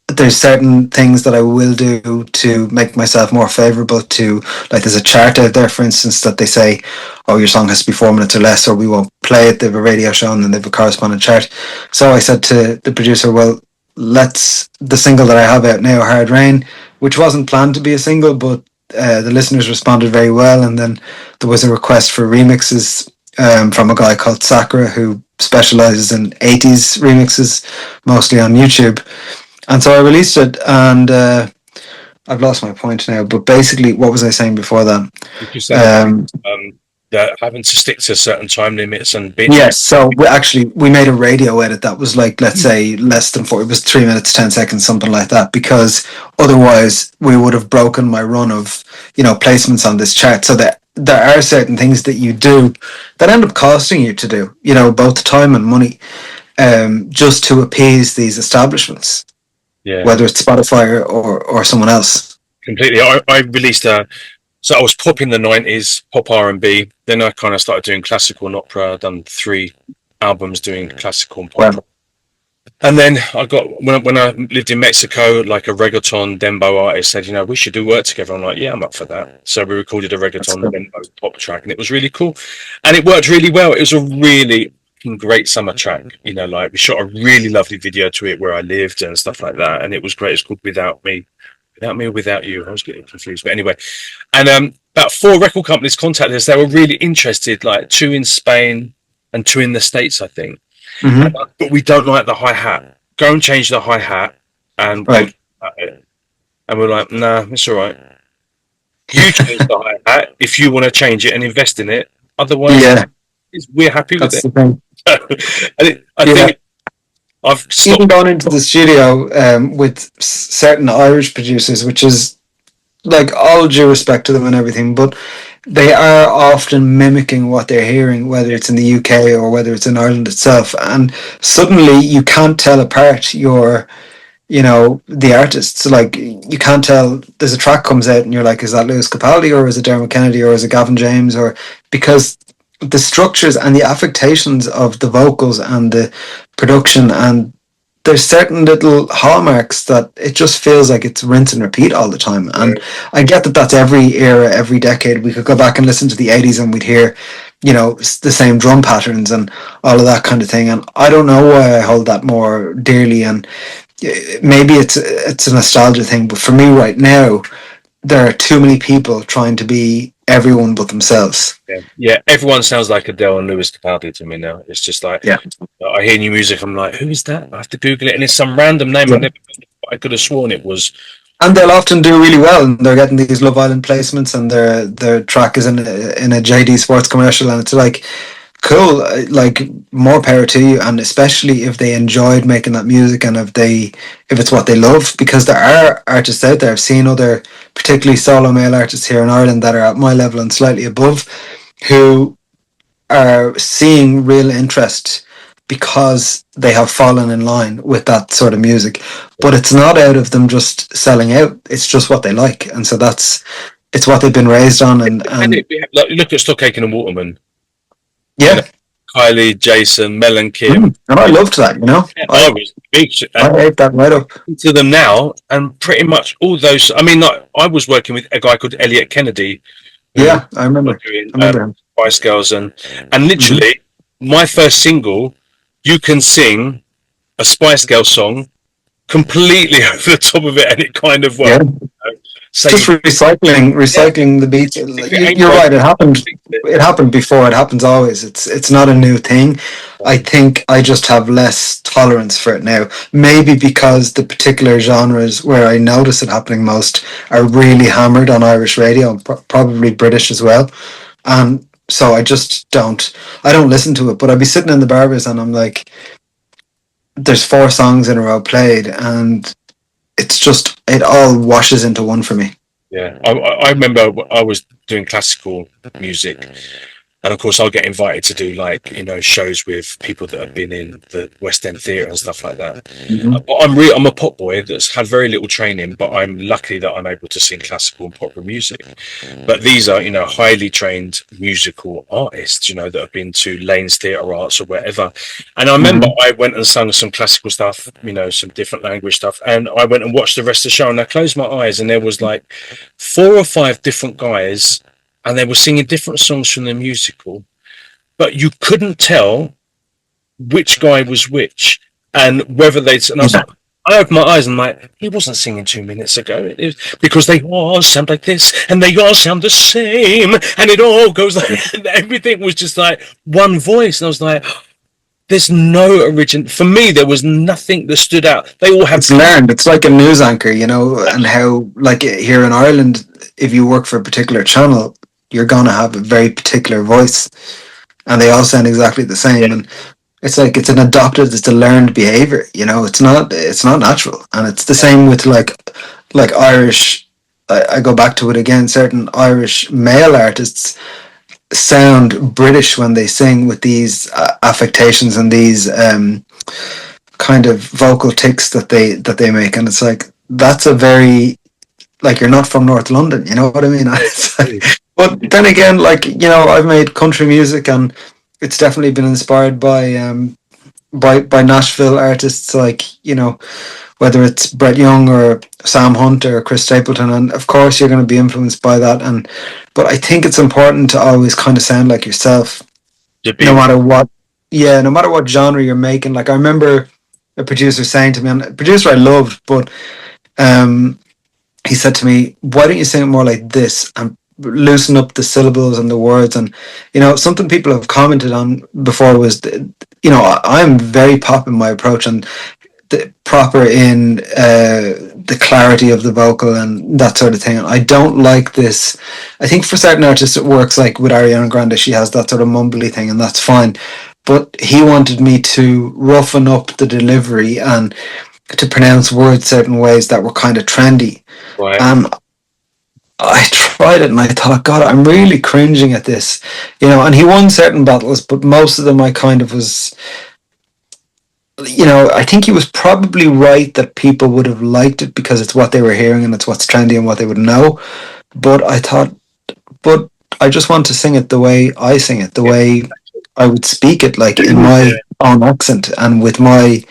there's certain things that I will do to make myself more favorable to, like, there's a chart out there, for instance, that they say, oh, your song has to be 4 minutes or less, or we won't play it. They have a radio show and then they have a corresponding chart. So I said to the producer, well, the single that I have out now, Hard Rain, which wasn't planned to be a single, but the listeners responded very well. And then there was a request for remixes from a guy called Sakura, who specializes in 80s remixes, mostly on YouTube. And so I released it, and I've lost my point now. But basically, what was I saying before that? You said that having to stick to certain time limits and bits. Yes, so we made a radio edit that was like, let's say, less than 4. It was 3 minutes 10 seconds, something like that, because otherwise we would have broken my run of placements on this chart. So that there are certain things that you do that end up costing you to do, both time and money, just to appease these establishments. Yeah. Whether it's Spotify or someone else. Completely. I released so I was pop in the 90s, pop R&B. Then I kind of started doing classical and opera. I've done 3 albums doing classical and pop. Wow. And then I got, when I lived in Mexico, like a reggaeton dembo artist said, we should do work together. I'm like, yeah, I'm up for that. So we recorded a reggaeton dembo pop track, and it was really cool. And it worked really well. It was a really great summer track, like we shot a really lovely video to it where I lived and stuff like that, and it was great. It's called Without Me or Without You. I was getting confused, but anyway. And about 4 record companies contacted us. They were really interested, like 2 in Spain and 2 in the States, I think. Mm-hmm. But we don't like the hi-hat. Go and change the hi-hat, and right. And we're like, nah, it's all right. You change the hi-hat if you want to change it and invest in it. Otherwise, yeah, we're happy with it. I think I've even gone into the studio with certain Irish producers, which is like, all due respect to them and everything, but they are often mimicking what they're hearing, whether it's in the UK or whether it's in Ireland itself, and suddenly you can't tell apart the artists. Like, you can't tell. There's a track comes out and you're like, is that Lewis Capaldi, or is it Dermot Kennedy, or is it Gavin James? Or because the structures and the affectations of the vocals and the production, and there's certain little hallmarks that it just feels like it's rinse and repeat all the time. And I get that that's every era, every decade. We could go back and listen to the 80s and we'd hear, the same drum patterns and all of that kind of thing. And I don't know why I hold that more dearly. And maybe it's a nostalgia thing, but for me right now, there are too many people trying to be everyone but themselves. Yeah, everyone sounds like Adele and Lewis Capaldi to me now. It's just like, I hear new music, I'm like, who is that? I have to Google it, and it's some random name. I could have sworn it was. And they'll often do really well, and they're getting these Love Island placements, and their track is in a JD Sports commercial, and it's like, cool, like, more power to you. And especially if they enjoyed making that music, and if it's what they love, because there are artists out there. I've seen other, particularly solo male artists here in Ireland, that are at my level and slightly above, who are seeing real interest because they have fallen in line with that sort of music. But it's not out of them just selling out, it's just what they like, and so it's what they've been raised on. And look at Stockaken and Waterman. Yeah, Kylie, Jason, Mel and Kim, and I loved that. I was big. I ate that right up to them now, and pretty much all those. I mean, like, I was working with a guy called Elliot Kennedy. Yeah, I remember. Him. Spice Girls, and literally my first single, you can sing a Spice Girl song completely over the top of it, and it kind of worked. Yeah. Just recycling the beats. You're right. It happened before. It happens always. It's not a new thing. I think I just have less tolerance for it now. Maybe because the particular genres where I notice it happening most are really hammered on Irish radio, and probably British as well. And so I just I don't listen to it, but I'd be sitting in the barbers and I'm like, there's 4 songs in a row played, and it's just, it all washes into one for me. Yeah, I remember I was doing classical music, and of course I'll get invited to do like shows with people that have been in the West End theatre and stuff like that. Mm-hmm. But I'm a pop boy that's had very little training, but I'm lucky that I'm able to sing classical and popular music. But these are highly trained musical artists, that have been to Lane's Theatre Arts or wherever. And I remember Mm-hmm. I went and sung some classical stuff, some different language stuff, and I went and watched the rest of the show, and I closed my eyes, and there was like 4 or 5 different guys, and they were singing different songs from the musical, but you couldn't tell which guy was which and whether they'd. And I was like, I opened my eyes and I'm like, he wasn't singing 2 minutes ago. It was, because they all sound like this and they all sound the same, and it all goes like everything was just like one voice, and I was like, there's no origin. For me, there was nothing that stood out. They all have. It's learned. It's like a news anchor, and how, like here in Ireland, if you work for a particular channel, you're gonna have a very particular voice, and they all sound exactly the same. Yeah. And it's like it's a learned behavior. It's not natural, and it's the same with like Irish. I go back to it again. Certain Irish male artists sound British when they sing with these affectations and these kind of vocal tics that they make, and it's like that's a very, like, you're not from North London, you know what I mean? It's like, but then again, like, I've made country music, and it's definitely been inspired by Nashville artists, like, whether it's Brett Young or Sam Hunt or Chris Stapleton, and of course you're going to be influenced by that. But I think it's important to always kind of sound like yourself, no matter what. Yeah, no matter what genre you're making. Like, I remember a producer saying to me, and a producer I loved, but he said to me, "Why don't you sing it more like this and loosen up the syllables and the words?" And something people have commented on before was, I'm very pop in my approach, and proper in the clarity of the vocal and that sort of thing. I don't like this. I think for certain artists it works, like with Ariana Grande, she has that sort of mumbly thing, and that's fine. But he wanted me to roughen up the delivery and to pronounce words certain ways that were kind of trendy. Right. And I tried it and I thought, God, I'm really cringing at this. And he won certain battles, but most of them I kind of was, I think he was probably right that people would have liked it because it's what they were hearing and it's what's trendy and what they would know. But I thought, but I just want to sing it the way I sing it, the way I would speak it, like in my own accent and with my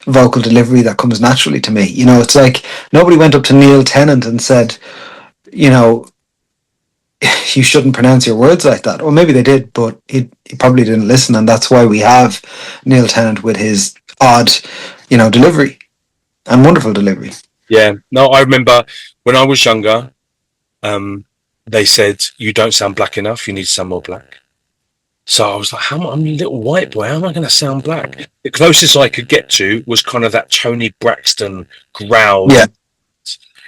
vocal delivery that comes naturally to me. It's like nobody went up to Neil Tennant and said, you shouldn't pronounce your words like that. Or maybe they did, but he probably didn't listen, and that's why we have Neil Tennant with his odd, delivery and wonderful delivery. Yeah. No, I remember when I was younger, they said, you don't sound black enough, you need to sound more black. So I was like, I'm a little white boy, how am I going to sound black? The closest I could get to was kind of that Tony Braxton growl. Yeah.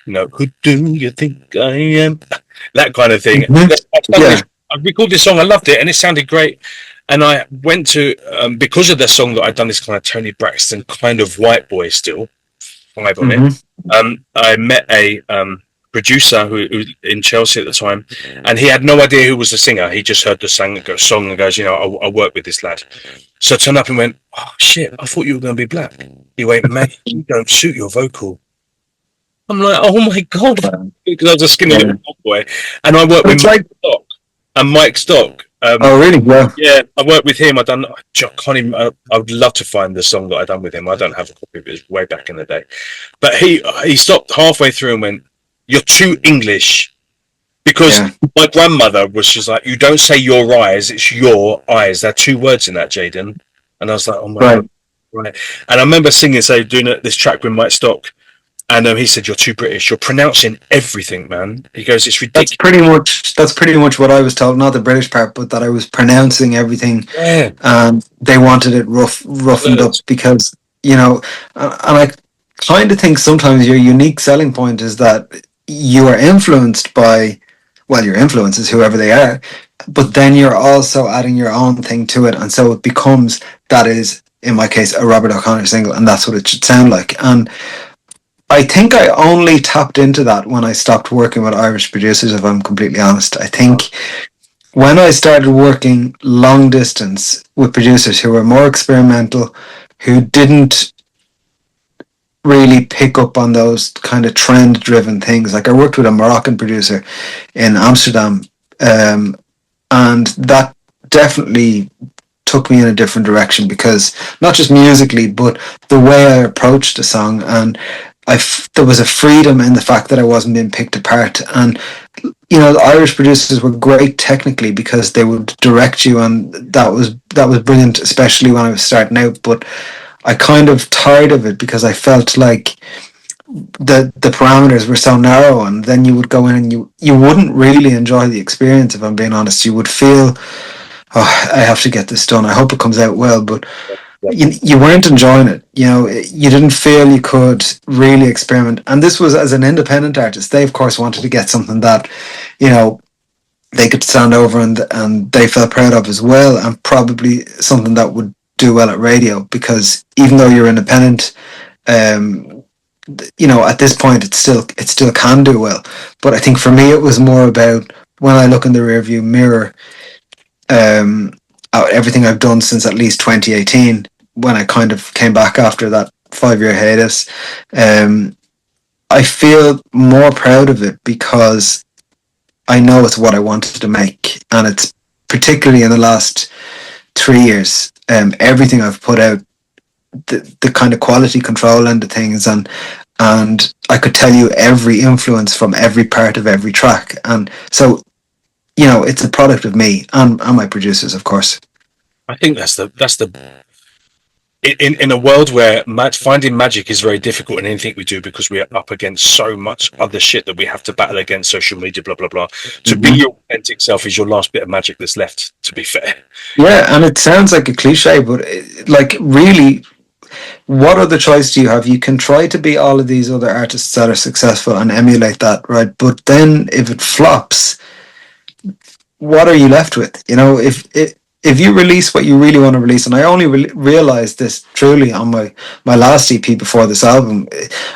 Who do you think I am? That kind of thing. Mm-hmm. Yeah. I recorded this song, I loved it, and it sounded great. And I went to, because of the song that I'd done, this kind of Tony Braxton kind of white boy still, vibe on it. I met a producer who in Chelsea at the time, and he had no idea who was the singer. He just heard the song and goes, I work with this lad. So I turned up and went, oh shit, I thought you were going to be black. He went, mate, you don't suit your vocal. I'm like, oh my God, because I was a skinny little boy, and I worked with Mike Stock. And Mike Stock. Oh, really? Yeah. Yeah, I worked with him. I would love to find the song that I done with him. I don't have a copy of it. It's way back in the day. But he stopped halfway through and went, "You're too English." Because my grandmother was just like, you don't say your eyes, it's your eyes. There are 2 words in that, Jaden. And I was like, oh my God. Right. And I remember doing this track with Mike Stock. And he said, "You're too British. You're pronouncing everything, man." He goes, "It's ridiculous." That's pretty much what I was told. Not the British part, but that I was pronouncing everything. Yeah. They wanted it roughened up because and I kind of think sometimes your unique selling point is that you are influenced by well, your influences, whoever they are, but then you're also adding your own thing to it, and so it becomes, that is, in my case, a Robertoconnor single, and that's what it should sound like. And I think I only tapped into that when I stopped working with Irish producers, if I'm completely honest. I think when I started working long distance with producers who were more experimental, who didn't really pick up on those kind of trend driven things. Like I worked with a Moroccan producer in Amsterdam, and that definitely took me in a different direction, because not just musically, but the way I approached the song, and there was a freedom in the fact that I wasn't being picked apart. And you know, the Irish producers were great technically because they would direct you, and that was brilliant, especially when I was starting out. But I kind of tired of it because I felt like the parameters were so narrow, and then you would go in and you wouldn't really enjoy the experience, if I'm being honest. You would feel, oh, I have to get this done, I hope it comes out well, but you weren't enjoying it. You know, you didn't feel you could really experiment. And this was as an independent artist. They of course wanted to get something that, you know, they could stand over and they felt proud of as well, and probably something that would do well at radio, because even though you're independent, you know, at this point it still can do well. But I think for me it was more about, when I look in the rearview mirror, everything I've done since at least 2018, when I kind of came back after that 5-year hiatus, I feel more proud of it because I know it's what I wanted to make. And it's particularly in the last 3 years, everything I've put out, the kind of quality control and the things, and I could tell you every influence from every part of every track. And so, you know, it's a product of me and my producers, of course. I think that's the in a world where finding magic is very difficult in anything we do, because we are up against so much other shit that we have to battle against, social media, blah blah blah. To be your authentic self is your last bit of magic that's left, to be fair. Yeah, and it sounds like a cliche, but like, really, what other choice do you have? You can try to be all of these other artists that are successful and emulate that, right? But then if it flops, what are you left with? You know, if you release what you really want to release, and I only realized this truly on my last EP before this album,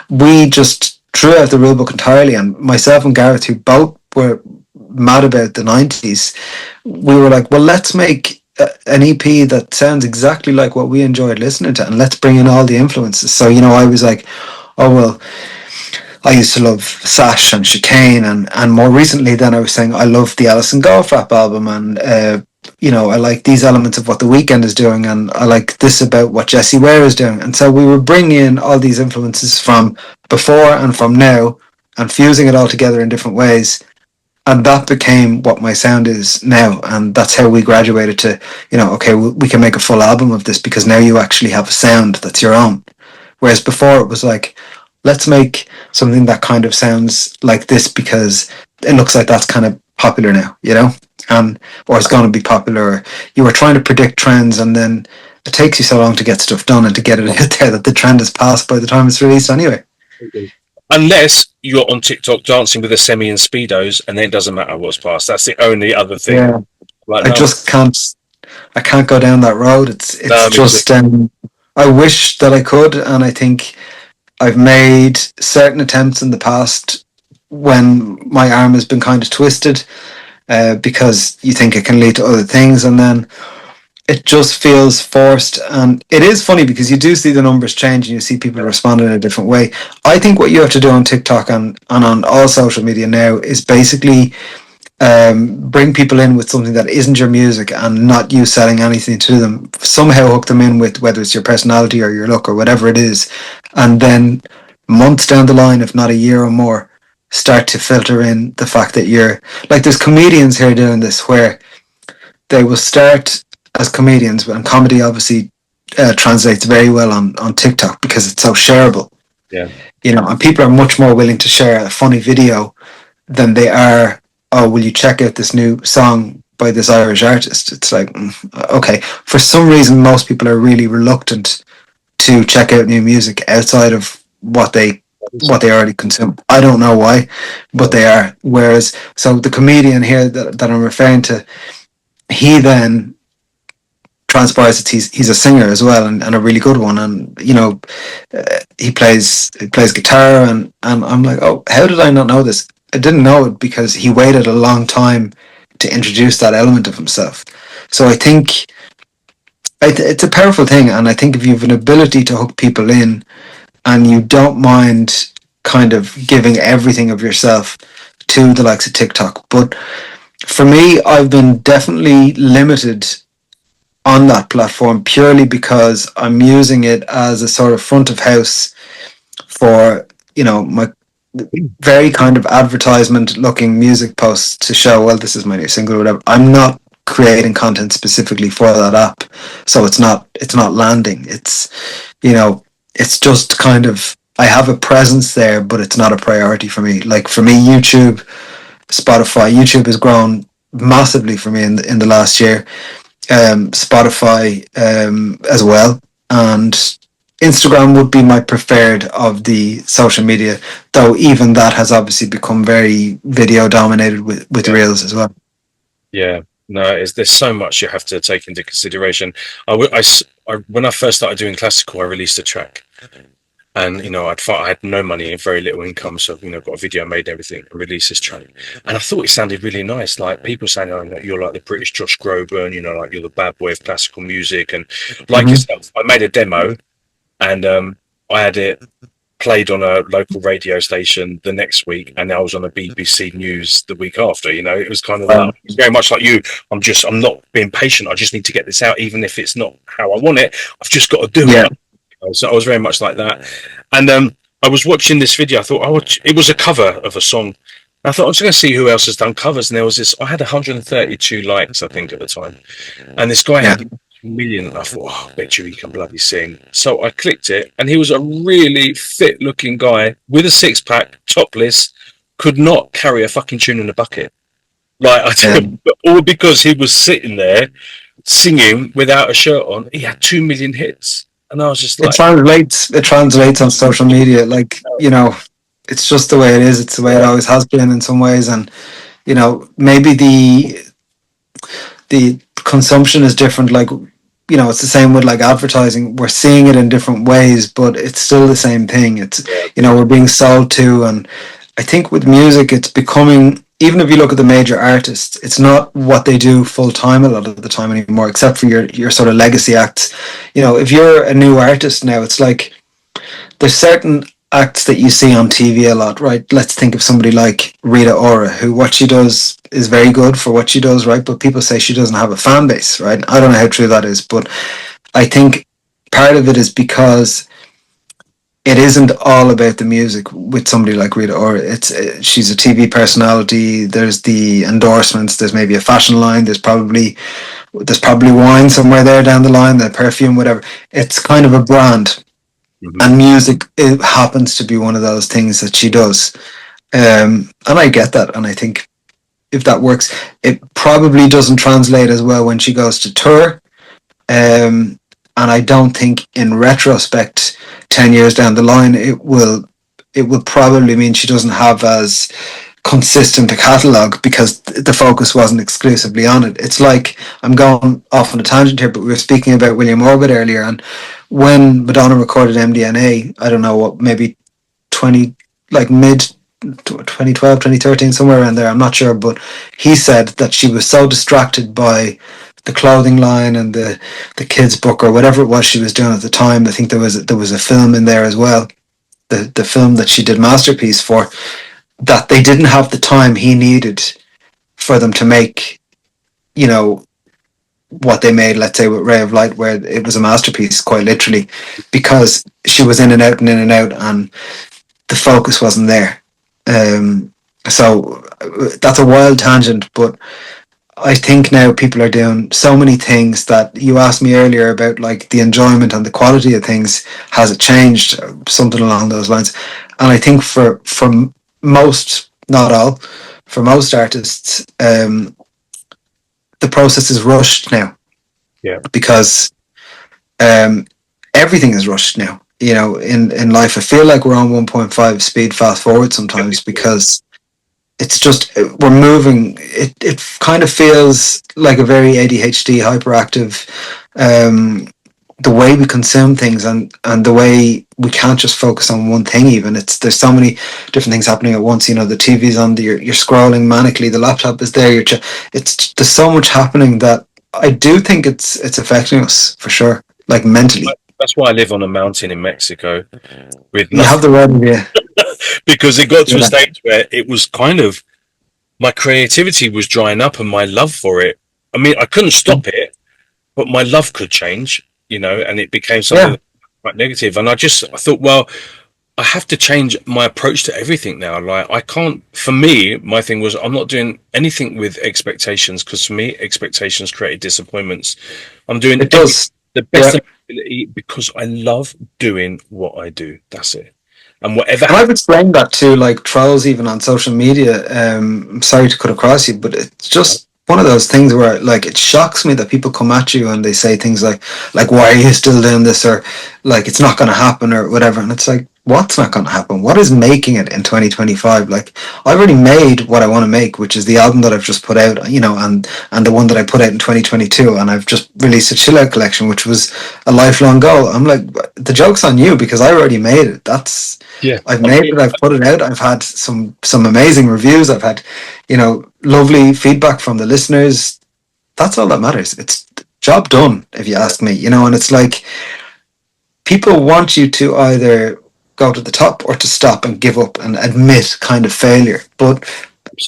we just threw out the rulebook entirely, and myself and Gareth, who both were mad about the 90s, we were like, well, let's make an EP that sounds exactly like what we enjoyed listening to, and let's bring in all the influences. So, you know, I was like, oh, well, I used to love Sash and Chicane, and more recently then I was saying I love the Alison Golf Rap album, and you know, I like these elements of what The Weeknd is doing, and I like this about what Jessie Ware is doing. And so we were bringing in all these influences from before and from now, and fusing it all together in different ways, and that became what my sound is now. And that's how we graduated to, you know, okay, we can make a full album of this, because now you actually have a sound that's your own. Whereas before it was like, let's make something that kind of sounds like this because it looks like that's kind of popular now, you know, or it's going to be popular. You were trying to predict trends, and then it takes you so long to get stuff done and to get it out there that the trend is passed by the time it's released anyway. Unless you're on TikTok dancing with a semi and speedos, and then it doesn't matter what's passed. That's the only other thing. Yeah. Like, I just can't go down that road. It's just I wish that I could, and I think I've made certain attempts in the past when my arm has been kind of twisted, because you think it can lead to other things, and then it just feels forced. And it is funny because you do see the numbers change and you see people responding in a different way. I think what you have to do on TikTok and on all social media now is basically bring people in with something that isn't your music, and not you selling anything to them. Somehow hook them in with whether it's your personality or your look or whatever it is, and then months down the line, if not a year or more, start to filter in the fact that you're like, there's comedians here doing this where they will start as comedians, and comedy obviously translates very well on TikTok because it's so shareable. Yeah, you know, and people are much more willing to share a funny video than they are, oh, will you check out this new song by this Irish artist? It's like, okay, for some reason most people are really reluctant to check out new music outside of what they what they already consume. I don't know why, but they are. Whereas, so the comedian here that I'm referring to, he then transpires that he's a singer as well, and a really good one, and he plays guitar, and I'm like, oh, how did I not know this? I didn't know it because he waited a long time to introduce that element of himself. So I think it's a powerful thing, and I think if you have an ability to hook people in, and you don't mind kind of giving everything of yourself to the likes of TikTok. But for me, I've been definitely limited on that platform purely because I'm using it as a sort of front of house for, my very kind of advertisement looking music posts to show, well, this is my new single or whatever. I'm not creating content specifically for that app, so it's not landing. It's it's just kind of, I have a presence there, but it's not a priority for me. Like for me, YouTube has grown massively for me in the last year. Spotify as well, and Instagram would be my preferred of the social media, though even that has obviously become very video dominated with reels as well. Yeah, no, there's so much you have to take into consideration. When I first started doing classical, I released a track, and I had no money and very little income, so got a video made and everything, and released this track, and I thought it sounded really nice. Like people saying, "Oh, you're like the British Josh Groban, like you're the bad boy of classical music," and like yourself, I made a demo, and I had it played on a local radio station the next week, and I was on a BBC News the week after. It was kind of like, it was very much like you. I'm not being patient. I just need to get this out, even if it's not how I want it. I've just got to do it. So I was very much like that. And I was watching this video. I thought, it was a cover of a song. I thought, I'm just going to see who else has done covers. And there was this, I had 132 likes, I think, at the time. And this guy had 1 million. And I thought, I bet you he can bloody sing. So I clicked it, and he was a really fit looking guy with a six pack, topless, could not carry a fucking tune in a bucket. All because he was sitting there singing without a shirt on. He had 2 million hits. And I was just like, it translates on social media. It's just the way it is. It's the way it always has been in some ways. And, maybe the consumption is different. It's the same with like advertising. We're seeing it in different ways, but it's still the same thing. It's, we're being sold to. And I think with music, it's becoming, even if you look at the major artists, it's not what they do full time a lot of the time anymore, except for your sort of legacy acts. If you're a new artist now, it's like there's certain acts that you see on TV a lot, right? Let's think of somebody like Rita Ora, who what she does is very good for what she does, right? But people say she doesn't have a fan base, right? I don't know how true that is, but I think part of it is because it isn't all about the music with somebody like Rita Ora. She's a TV personality. There's the endorsements. There's maybe a fashion line. There's probably wine somewhere there down the line, the perfume, whatever. It's kind of a brand, and music, it happens to be one of those things that she does. And I get that, and I think if that works, it probably doesn't translate as well when she goes to tour. And I don't think, in retrospect, 10 years down the line, it will probably mean she doesn't have as consistent a catalogue, because the focus wasn't exclusively on it. It's like, I'm going off on a tangent here, but we were speaking about William Orbit earlier, and when Madonna recorded MDNA, I don't know what, maybe mid 2012, 2013, somewhere around there, I'm not sure, but he said that she was so distracted by the clothing line and the kids book or whatever it was she was doing at the time. I think there was a film in there as well, the film that she did Masterpiece for, that they didn't have the time he needed for them to make, what they made, let's say with Ray of Light, where it was a masterpiece, quite literally, because she was in and out, and the focus wasn't there. So that's a wild tangent, but I think now people are doing so many things that you asked me earlier about, like the enjoyment and the quality of things. Has it changed? Something along those lines. And I think for most, not all, for most artists, the process is rushed now. Yeah. Because everything is rushed now. in life, I feel like we're on 1.5 speed fast forward sometimes, because it's just, we're moving. It kind of feels like a very ADHD hyperactive, the way we consume things, and the way we can't just focus on one thing. Even there's so many different things happening at once. The TV's on, you're scrolling manically, the laptop is there, there's so much happening that I do think it's affecting us for sure, like mentally. That's why I live on a mountain in Mexico with You have the right idea. because it got to a stage where it was kind of, my creativity was drying up and my love for it. I mean, I couldn't stop it, but my love could change, and it became something quite negative. And I thought, well, I have to change my approach to everything now. Like, I can't, for me, my thing was, I'm not doing anything with expectations, because for me, expectations created disappointments. I'm doing It does. the best ability, because I love doing what I do. That's it. And whatever. And I've explained that to like trolls, even on social media. I'm sorry to cut across you, but it's just one of those things where, like, it shocks me that people come at you and they say things like why are you still doing this, or like it's not going to happen, or whatever. And it's like, what's not going to happen? What is making it in 2025? Like, I've already made what I want to make, which is the album that I've just put out, and the one that I put out in 2022, and I've just released a chill out collection, which was a lifelong goal. I'm like, the joke's on you, because I already made it. I've made it, I've put it out, I've had some amazing reviews, I've had, lovely feedback from the listeners. That's all that matters. It's job done, if you ask me, and it's like, people want you to either go to the top or to stop and give up and admit kind of failure. But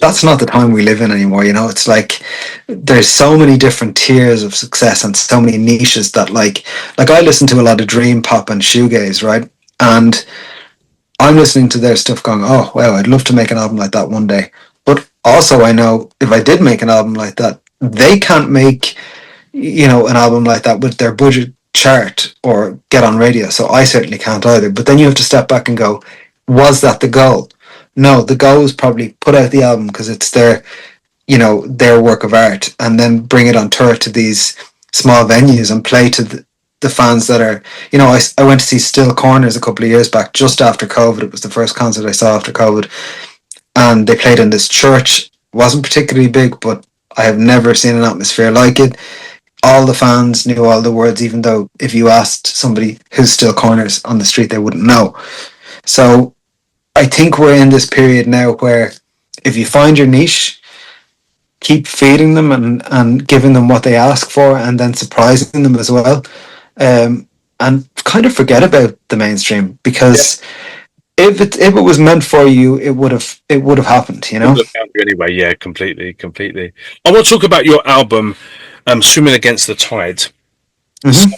that's not the time we live in anymore. It's like, there's so many different tiers of success and so many niches that like I listen to a lot of dream pop and shoegaze, right? And I'm listening to their stuff going, oh, wow, I'd love to make an album like that one day. But also, I know if I did make an album like that, they can't make, an album like that with their budget chart or get on radio. So I certainly can't either. But then you have to step back and go, was that the goal? No, the goal was probably put out the album because it's their work of art, and then bring it on tour to these small venues and play to the fans that are, I went to see Still Corners a couple of years back, just after COVID. It was the first concert I saw after COVID, and they played in this church. It wasn't particularly big, but I have never seen an atmosphere like it. All the fans knew all the words, even though if you asked somebody who's Still Corners on the street, they wouldn't know. So I think we're in this period now where, if you find your niche, keep feeding them and giving them what they ask for, and then surprising them as well. And kind of forget about the mainstream, because if it was meant for you, it would have happened, Anyway, yeah, completely. I want to talk about your album, Swimming Against the Tide. Mm-hmm. So,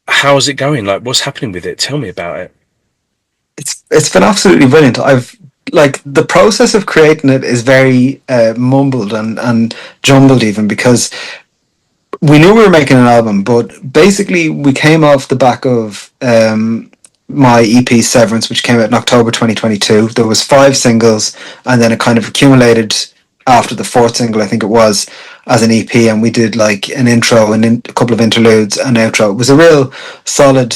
how is it going? Like, what's happening with it? Tell me about it. It's been absolutely brilliant. The process of creating it is very mumbled and jumbled, even, because we knew we were making an album, but basically we came off the back of my EP Severance, which came out in October 2022. There was 5 singles, and then it kind of accumulated after the 4th single, I think it was, as an EP, and we did like an intro and a couple of interludes and outro. It was a real solid,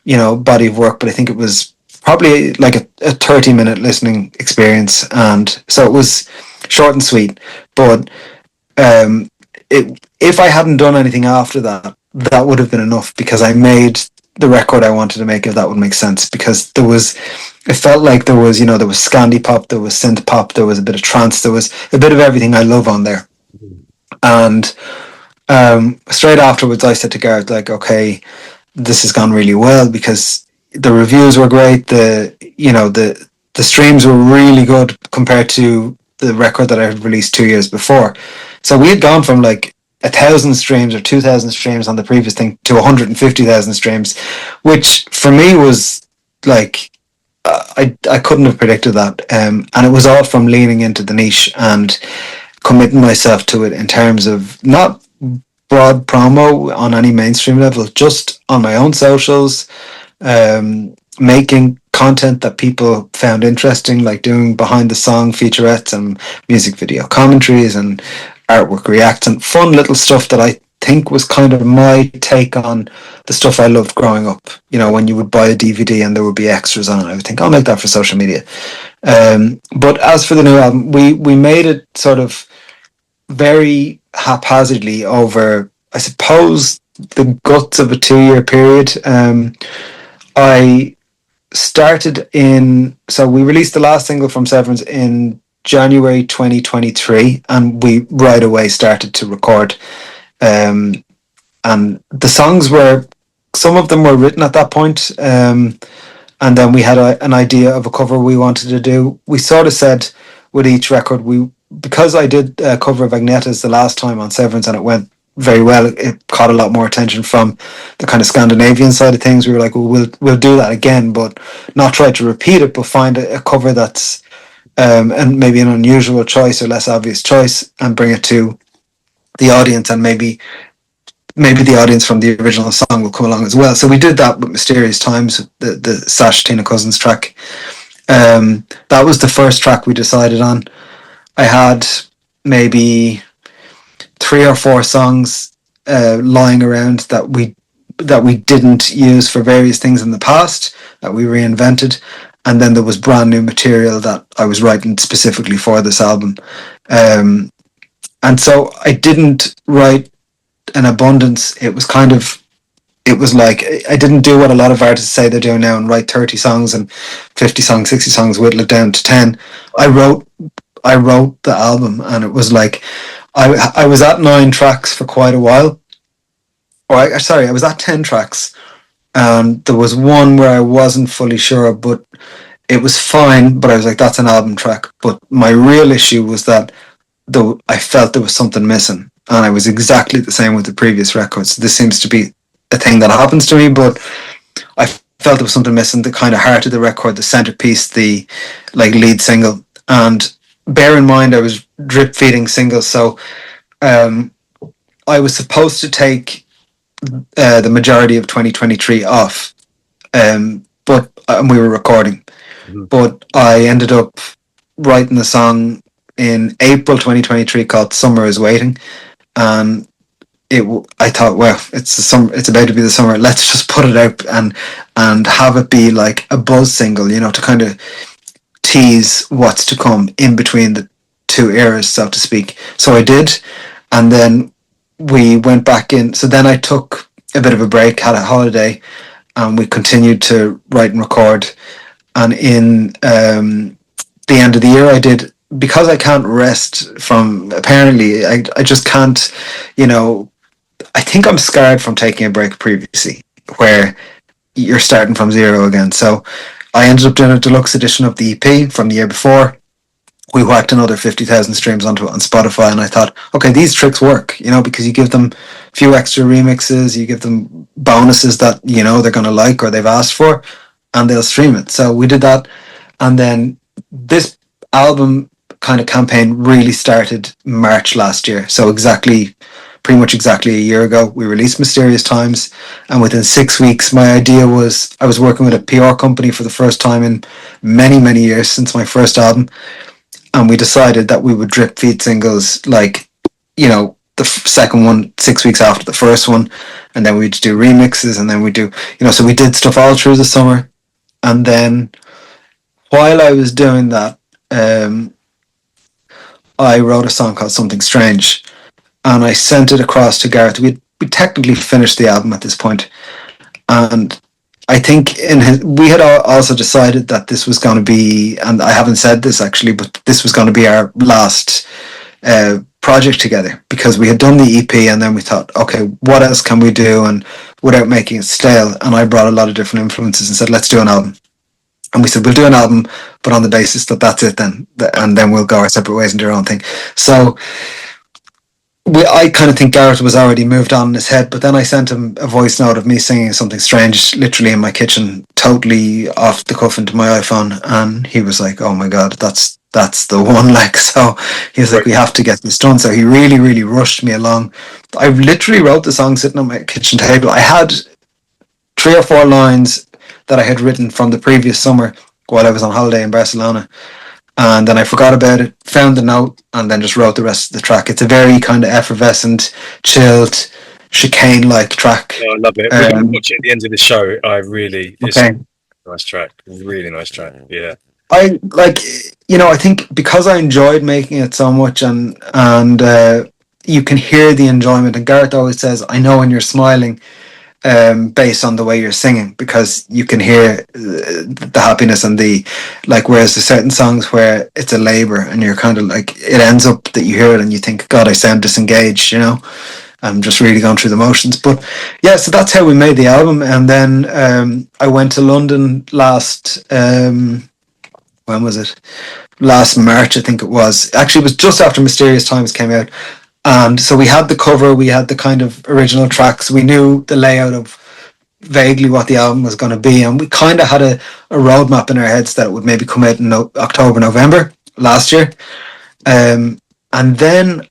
body of work, but I think it was probably like a 30-minute listening experience, and so it was short and sweet. But if I hadn't done anything after that, that would have been enough, because I made the record I wanted to make, if that would make sense, because it felt like there was Scandi pop, there was synth pop, there was a bit of trance, there was a bit of everything I love on there. And straight afterwards I said to Gareth, like, okay, this has gone really well, because the reviews were great, the streams were really good compared to the record that I had released 2 years before. So we had gone from like 1,000 streams or 2,000 streams on the previous thing to 150,000 streams, which for me was like, I couldn't have predicted that. And it was all from leaning into the niche and committing myself to it, in terms of not broad promo on any mainstream level, just on my own socials, making content that people found interesting, like doing behind the song featurettes and music video commentaries and artwork reacts and fun little stuff that I think was kind of my take on the stuff I loved growing up. You know, when you would buy a DVD and there would be extras on it, I would think, I'll make that for social media. But as for the new album, we made it sort of very haphazardly over, I suppose, the guts of a 2-year period. I started so we released the last single from Severance in January 2023, and we right away started to record. And the songs some of them were written at that point. And then we had an idea of a cover we wanted to do. We sort of said with each record, because I did a cover of Agnetta's the last time on Severance and it went very well, it caught a lot more attention from the kind of Scandinavian side of things. We were like, well, we'll do that again, but not try to repeat it, but find a cover that's and maybe an unusual choice or less obvious choice, and bring it to the audience, and maybe the audience from the original song will come along as well. So we did that with Mysterious Times, the Sash Tina Cousins track. That was the first track we decided on. I had maybe 3 or 4 songs lying around that we didn't use for various things in the past, that we reinvented, and then there was brand new material that I was writing specifically for this album. And so I didn't write an abundance. It was like I didn't do what a lot of artists say they're doing now and write 30 songs and 50 songs, 60 songs, whittle it down to 10. I wrote the album, and it was like I was at 9 tracks for quite a while. I was at 10 tracks, and there was one where I wasn't fully sure, but it was fine. But I was like, that's an album track. But my real issue was that I felt there was something missing, and I was exactly the same with the previous records. This seems to be a thing that happens to me, but I felt there was something missing. The kind of heart of the record, the centerpiece, the lead single. And bear in mind, I was drip feeding singles, so I was supposed to take the majority of 2023 off, but we were recording. Mm-hmm. But I ended up writing a song in April 2023 called Summer Is Waiting, and I thought, well, it's about to be the summer, let's just put it out and have it be like a buzz single, you know, to kind of tease what's to come in between the 2 eras, so to speak. So I did, and then we went back in. So then I took a bit of a break, had a holiday, and we continued to write and record. And in the end of the year, I did, because I can't rest from, apparently, I just can't, you know, I think I'm scarred from taking a break previously, where you're starting from zero again. So I ended up doing a deluxe edition of the EP from the year before. We whacked another 50,000 streams onto it on Spotify, and I thought, okay, these tricks work, you know, because you give them a few extra remixes, you give them bonuses that, you know, they're going to like or they've asked for, and they'll stream it. So we did that, and then this album kind of campaign really started March last year. So pretty much exactly a year ago, we released Mysterious Times, and within 6 weeks, my idea was, I was working with a PR company for the first time in many, many years since my first album, and we decided that we would drip feed singles, like, you know, the second one 6 weeks after the first one, and then we'd do remixes, and then we'd do, you know, so we did stuff all through the summer. And then while I was doing that, I wrote a song called Something Strange, and I sent it across to Gareth. We technically finished the album at this point, and I think we had also decided that this was going to be, and I haven't said this actually, but this was going to be our last project together, because we had done the EP, and then we thought, okay, what else can we do, and without making it stale. And I brought a lot of different influences and said, let's do an album. And we said, we'll do an album, but on the basis that that's it then, and then we'll go our separate ways and do our own thing. So I kind of think Gareth was already moved on in his head, but then I sent him a voice note of me singing Something Strange, literally in my kitchen, totally off the cuff into my iPhone, and he was like, oh my God, that's the one, like. So he was like, we have to get this done. So he really, really rushed me along. I literally wrote the song sitting on my kitchen table. I had 3 or 4 lines that I had written from the previous summer while I was on holiday in Barcelona, and then I forgot about it, found the note, and then just wrote the rest of the track. It's a very kind of effervescent, chilled, chicane-like track. Oh, I love it. We're going to watch it at the end of the show. It's Okay. a nice track. Really nice track. Yeah. I like, I think because I enjoyed making it so much, and you can hear the enjoyment. And Gareth always says, "I know when you're smiling," based on the way you're singing, because you can hear the happiness and the like. Whereas there's certain songs where it's a labor, and you're kind of like, it ends up that you hear it and you think, "God, I sound disengaged," I'm just really going through the motions. But yeah, so that's how we made the album. And then I went to London last. When was it? Last March, I think it was. Actually, it was just after Mysterious Times came out. And so we had the cover, we had the kind of original tracks, we knew the layout of vaguely what the album was going to be, and we kind of had a roadmap in our heads that it would maybe come out in October, November last year. And then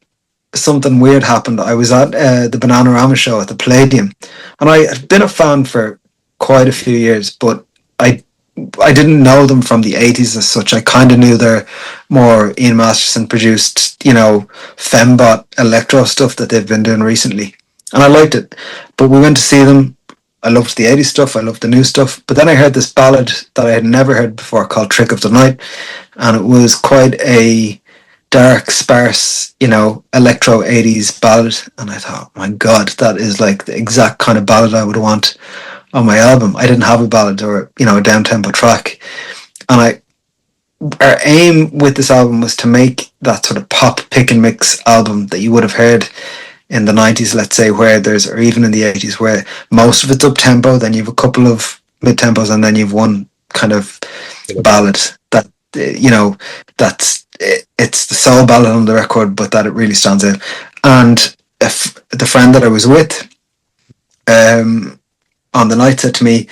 something weird happened. I was at the Bananarama show at the Palladium, and I had been a fan for quite a few years, but I didn't know them from the 80s as such. I kind of knew their more Ian Masterson produced, fembot electro stuff that they've been doing recently. And I liked it. But we went to see them. I loved the 80s stuff. I loved the new stuff. But then I heard this ballad that I had never heard before called Trick of the Night. And it was quite a dark, sparse, electro 80s ballad. And I thought, my God, that is like the exact kind of ballad I would want on my album. I didn't have a ballad or a down-tempo track, and our aim with this album was to make that sort of pop pick and mix album that you would have heard in the 90s, let's say, or even in the 80s, where most of it's up tempo, then you have a couple of mid tempos, and then you've one kind of ballad that it's the soul ballad on the record, but that it really stands out. And if the friend that I was with on the night said to me,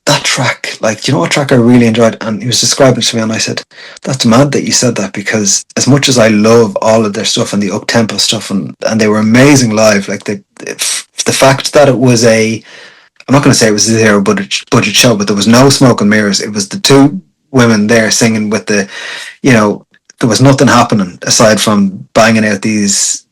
that track, like, do you know what track I really enjoyed? And he was describing it to me, and I said, that's mad that you said that, because as much as I love all of their stuff and the up-tempo stuff, and they were amazing live, like the fact that it was I'm not going to say it was a zero budget show, but there was no smoke and mirrors. It was the two women there singing with there was nothing happening aside from banging out these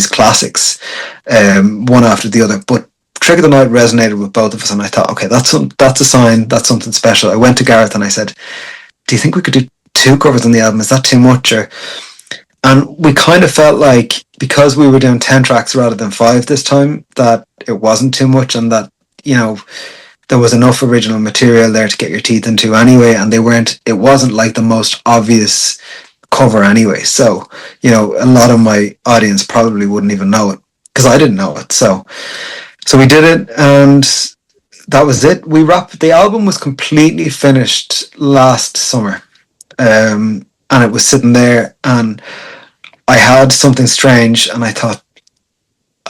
classics, one after the other. But Trick of the Night resonated with both of us, and I thought, okay, that's a sign, that's something special. I went to Gareth and I said, do you think we could do 2 covers on the album? Is that too much? And we kind of felt like, because we were doing 10 tracks rather than 5 this time, that it wasn't too much, and that there was enough original material there to get your teeth into anyway, and it wasn't like the most obvious cover anyway. So a lot of my audience probably wouldn't even know it, because I didn't know it. So we did it, and that was it. The album was completely finished last summer, and it was sitting there, and I had Something Strange, and I thought,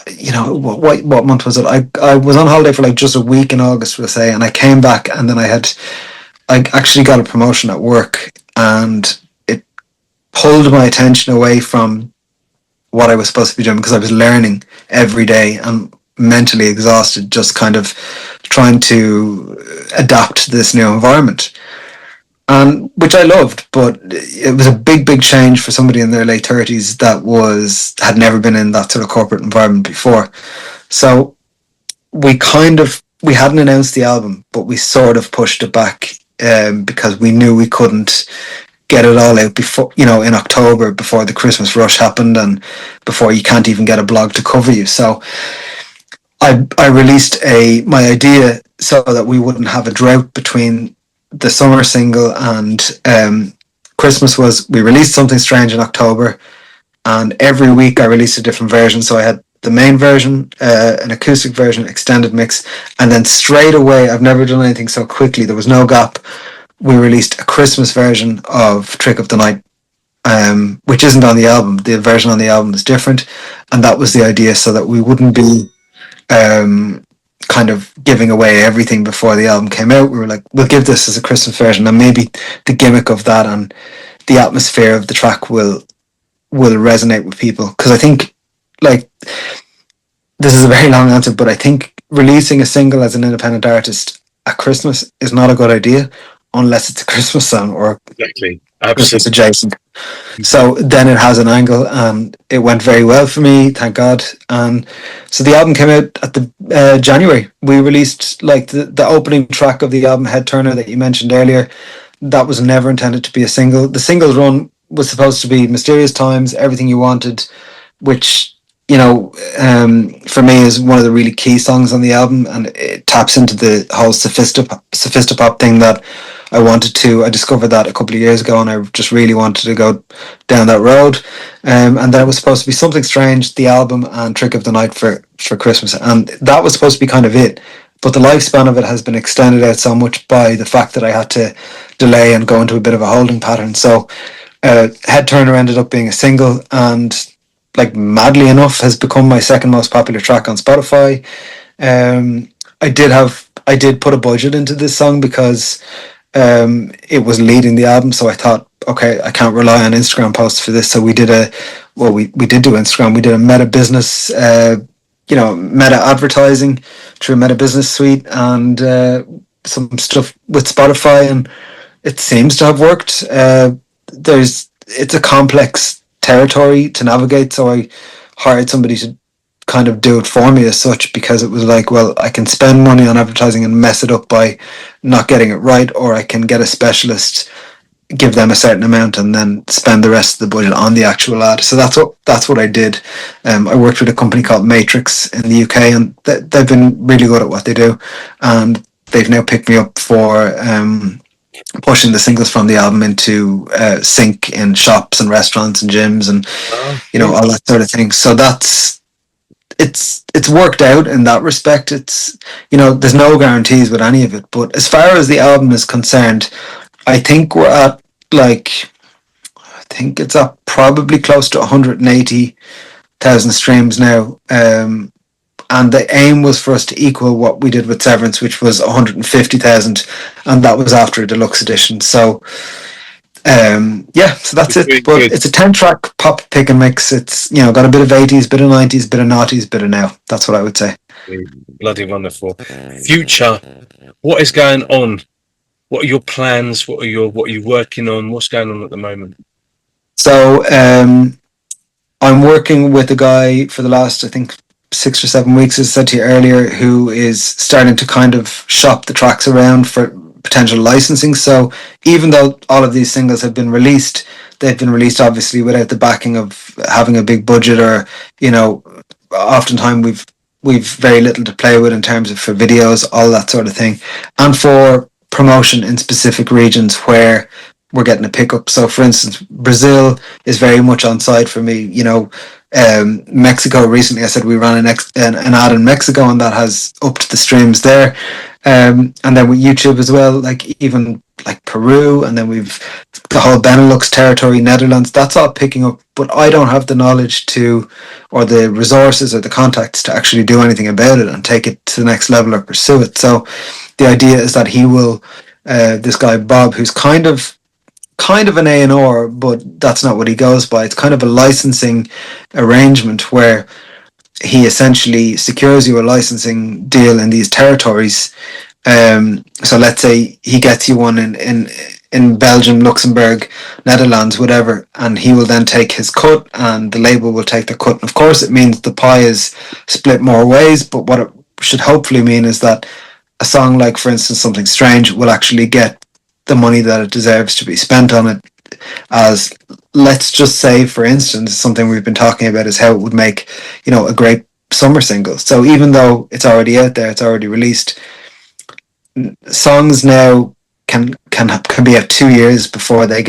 what month was it? I was on holiday for like just a week in August, we'll say, and I came back, and then I actually got a promotion at work, and it pulled my attention away from what I was supposed to be doing, because I was learning every day and mentally exhausted, just kind of trying to adapt to this new environment, and which I loved, but it was a big change for somebody in their late 30s that had never been in that sort of corporate environment before. So we hadn't announced the album, but we sort of pushed it back, because we knew we couldn't get it all out before, in October, before the Christmas rush happened, and before you can't even get a blog to cover you. So I released my idea so that we wouldn't have a drought between the summer single and Christmas. We released Something Strange in October, and every week I released a different version. So I had the main version, an acoustic version, extended mix, and then straight away, I've never done anything so quickly, there was no gap, we released a Christmas version of Trick of the Night, which isn't on the album. The version on the album is different, and that was the idea, so that we wouldn't be kind of giving away everything before the album came out. We were like, we'll give this as a Christmas version, and maybe the gimmick of that and the atmosphere of the track will resonate with people. Because I think, like, this is a very long answer, but I think releasing a single as an independent artist at Christmas is not a good idea, unless it's a Christmas song or Exactly. Christmas Absolutely. adjacent. So then it has an angle, and it went very well for me, thank God. And so the album came out at the January. We released like the opening track of the album, Head Turner, that you mentioned earlier. That was never intended to be a single. The singles run was supposed to be Mysterious Times, Everything You Wanted, which, you know, for me is one of the really key songs on the album, and it taps into the whole sophistopop thing that I discovered that a couple of years ago, and I just really wanted to go down that road. And then it was supposed to be Something Strange, the album, and Trick of the Night for Christmas, and that was supposed to be kind of it. But the lifespan of it has been extended out so much by the fact that I had to delay and go into a bit of a holding pattern. So Head Turner ended up being a single, and like madly enough has become my second most popular track on Spotify. I did put a budget into this song because it was leading the album, so I thought, okay, I can't rely on Instagram posts for this. So we did we did do Instagram. We did a meta business, meta advertising through Meta Business Suite, and some stuff with Spotify, and it seems to have worked. It's a complex territory to navigate, so I hired somebody to kind of do it for me as such, because it was like, well, I can spend money on advertising and mess it up by not getting it right, or I can get a specialist, give them a certain amount, and then spend the rest of the budget on the actual ad. So that's what I did. I worked with a company called Matrix in the UK, and they've been really good at what they do, and they've now picked me up for pushing the singles from the album into sync in shops and restaurants and gyms and all that sort of thing. So it's worked out in that respect. It's, there's no guarantees with any of it, but as far as the album is concerned, I think we're at it's at probably close to 180,000 streams now. And the aim was for us to equal what we did with Severance, which was 150,000, and that was after a deluxe edition. So, so that's it. But it's a 10-track pop pick and mix. It's got a bit of 80s, bit of 90s, bit of noughties, bit of now. That's what I would say. Bloody wonderful. Future, what is going on? What are your plans? What are you working on? What's going on at the moment? So I'm working with a guy for the last, I think, 6 or 7 weeks, as I said to you earlier, who is starting to kind of shop the tracks around for potential licensing. So even though all of these singles have been released, they've been released obviously without the backing of having a big budget, or oftentimes we've very little to play with in terms of for videos, all that sort of thing, and for promotion in specific regions where we're getting a pickup. So for instance, Brazil is very much on side for me. Mexico, recently I said we ran an ad in Mexico, and that has upped the streams there. And then with YouTube as well, like even like Peru, and then we've the whole Benelux territory, Netherlands, that's all picking up, but I don't have the knowledge or the resources or the contacts to actually do anything about it and take it to the next level or pursue it. So the idea is that he will, this guy Bob, who's kind of an A&R, but that's not what he goes by. It's kind of a licensing arrangement where he essentially secures you a licensing deal in these territories. So let's say he gets you one in Belgium, Luxembourg, Netherlands, whatever, and he will then take his cut, and the label will take the cut. And of course, it means the pie is split more ways, but what it should hopefully mean is that a song like, for instance, Something Strange will actually get the money that it deserves to be spent on it. As, let's just say, for instance, something we've been talking about is how it would make, a great summer single. So even though it's already out there, it's already released, songs now can be at 2 years before they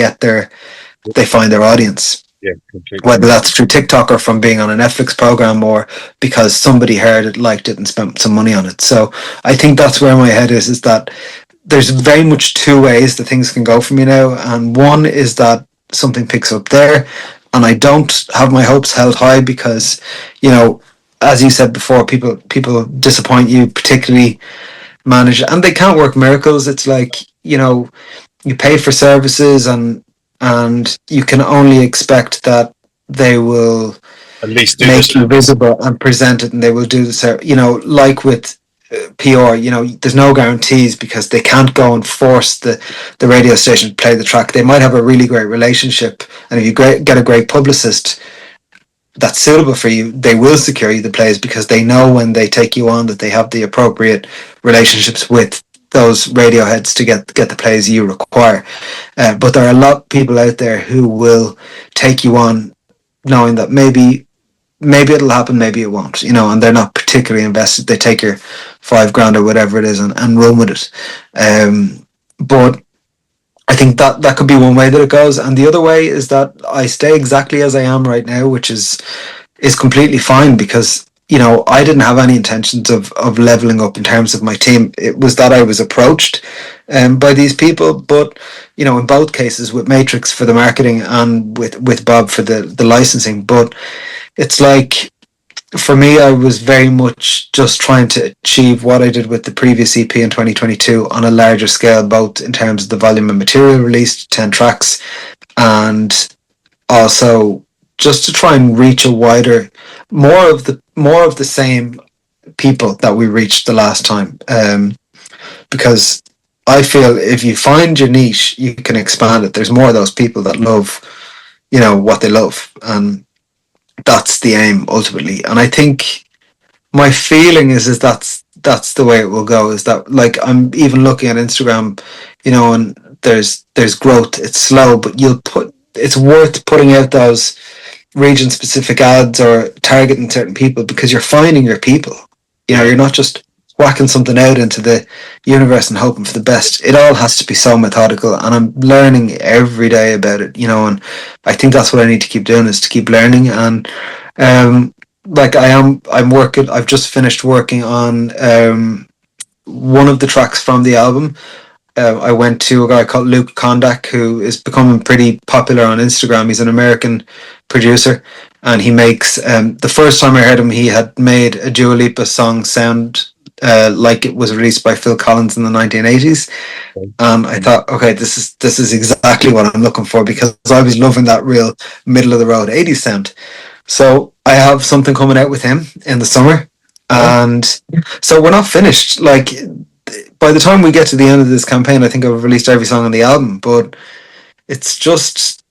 find their audience. Yeah, completely. Whether that's through TikTok or from being on a Netflix program, or because somebody heard it, liked it, and spent some money on it. So I think that's where my head is that there's very much two ways that things can go for me now, and one is that something picks up there, and I don't have my hopes held high because, as you said before, people disappoint you, particularly manage, and they can't work miracles. It's like, you pay for services, and you can only expect that they will at least make you visible and present it, and they will do the like with PR, you know, there's no guarantees because they can't go and force the radio station to play the track. They might have a really great relationship, and if you get a great publicist that's suitable for you, they will secure you the plays because they know when they take you on that they have the appropriate relationships with those radio heads to get the plays you require. But there are a lot of people out there who will take you on knowing that maybe it'll happen, maybe it won't, you know, and they're not particularly invested. They take your $5,000 or whatever it is and run with it. But I think that could be one way that it goes. And the other way is that I stay exactly as I am right now, which is completely fine because, you know, I didn't have any intentions of leveling up in terms of my team. It was that I was approached by these people. But, you know, in both cases with Matrix for the marketing and with Bob for the licensing. But it's like, for me, I was very much just trying to achieve what I did with the previous EP in 2022 on a larger scale, both in terms of the volume of material released, 10 tracks, and also just to try and reach a wider, more of the same people that we reached the last time. Because I feel if you find your niche, you can expand it. There's more of those people that love, you know, what they love, and that's the aim ultimately. And I think my feeling is that's the way it will go, is that, like, I'm even looking at Instagram, you know, and there's growth. It's slow, but it's worth putting out those region specific ads or targeting certain people because you're finding your people. You know, you're not just whacking something out into the universe and hoping for the best. It all has to be so methodical, and I'm learning every day about it, you know, and I think that's what I need to keep doing, is to keep learning. And like I've just finished working on one of the tracks from the album. I went to a guy called Luke Kondak, who is becoming pretty popular on Instagram. He's an American producer, and he makes the first time I heard him, he had made a Dua Lipa song sound like it was released by Phil Collins in the 1980s. And I thought, okay, this is exactly what I'm looking for, because I was loving that real middle of the road 80s sound. So I have something coming out with him in the summer. And so we're not finished. Like, by the time we get to the end of this campaign, I think I've released every song on the album. But it's just,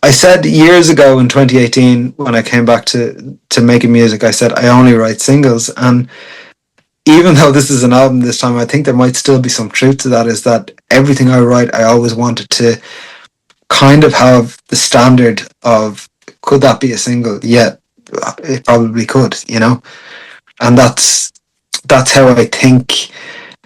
I said years ago in 2018, when I came back to making music, I said I only write singles. And even though this is an album this time, I think there might still be some truth to that, is that everything I write, I always wanted to kind of have the standard of, could that be a single? Yeah, it probably could, you know? And that's how I think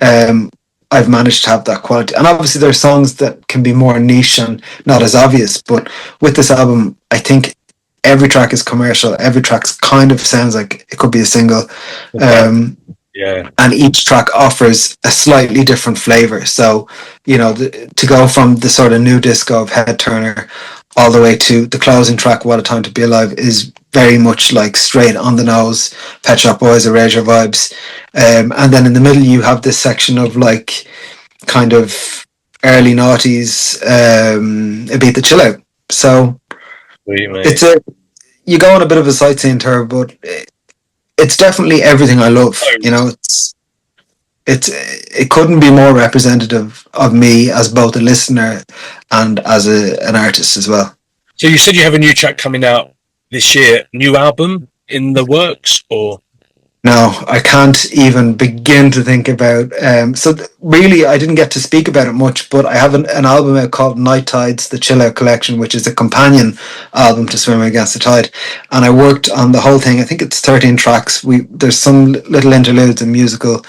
I've managed to have that quality. And obviously there are songs that can be more niche and not as obvious, but with this album, I think every track is commercial. Every track kind of sounds like it could be a single. Yeah. And each track offers a slightly different flavor. So, you know, to go from the sort of new disco of Head Turner all the way to the closing track, What a Time to Be Alive, is very much like straight on the nose Pet Shop Boys, Erasure vibes. And then in the middle you have this section of like kind of early noughties, a beat the chill out. So you go on a bit of a sightseeing tour, but it's definitely everything I love. You know, it couldn't be more representative of me as both a listener and as an artist as well. So you said you have a new track coming out this year, new album in the works, or? No, I can't even begin to think about. Really, I didn't get to speak about it much, but I have an album out called Night Tides, the Chill Out Collection, which is a companion album to Swimming Against the Tide. And I worked on the whole thing. I think it's 13 tracks. There's some little interludes and musical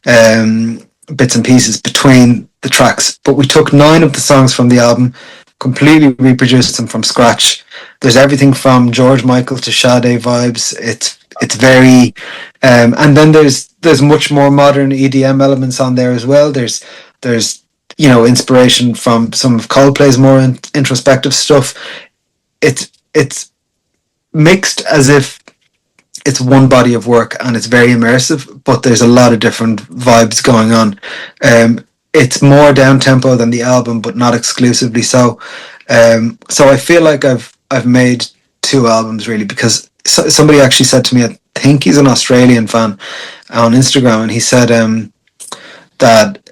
bits and pieces between the tracks, but we took 9 of the songs from the album, completely reproduced them from scratch. There's everything from George Michael to Sade vibes. It's very, and then there's much more modern EDM elements on there as well. There's you know, inspiration from some of Coldplay's more introspective stuff. It's mixed as if it's one body of work, and it's very immersive, but there's a lot of different vibes going on. It's more down tempo than the album, but not exclusively so. So I feel like I've made 2 albums really, because somebody actually said to me think he's an Australian fan on Instagram, and he said that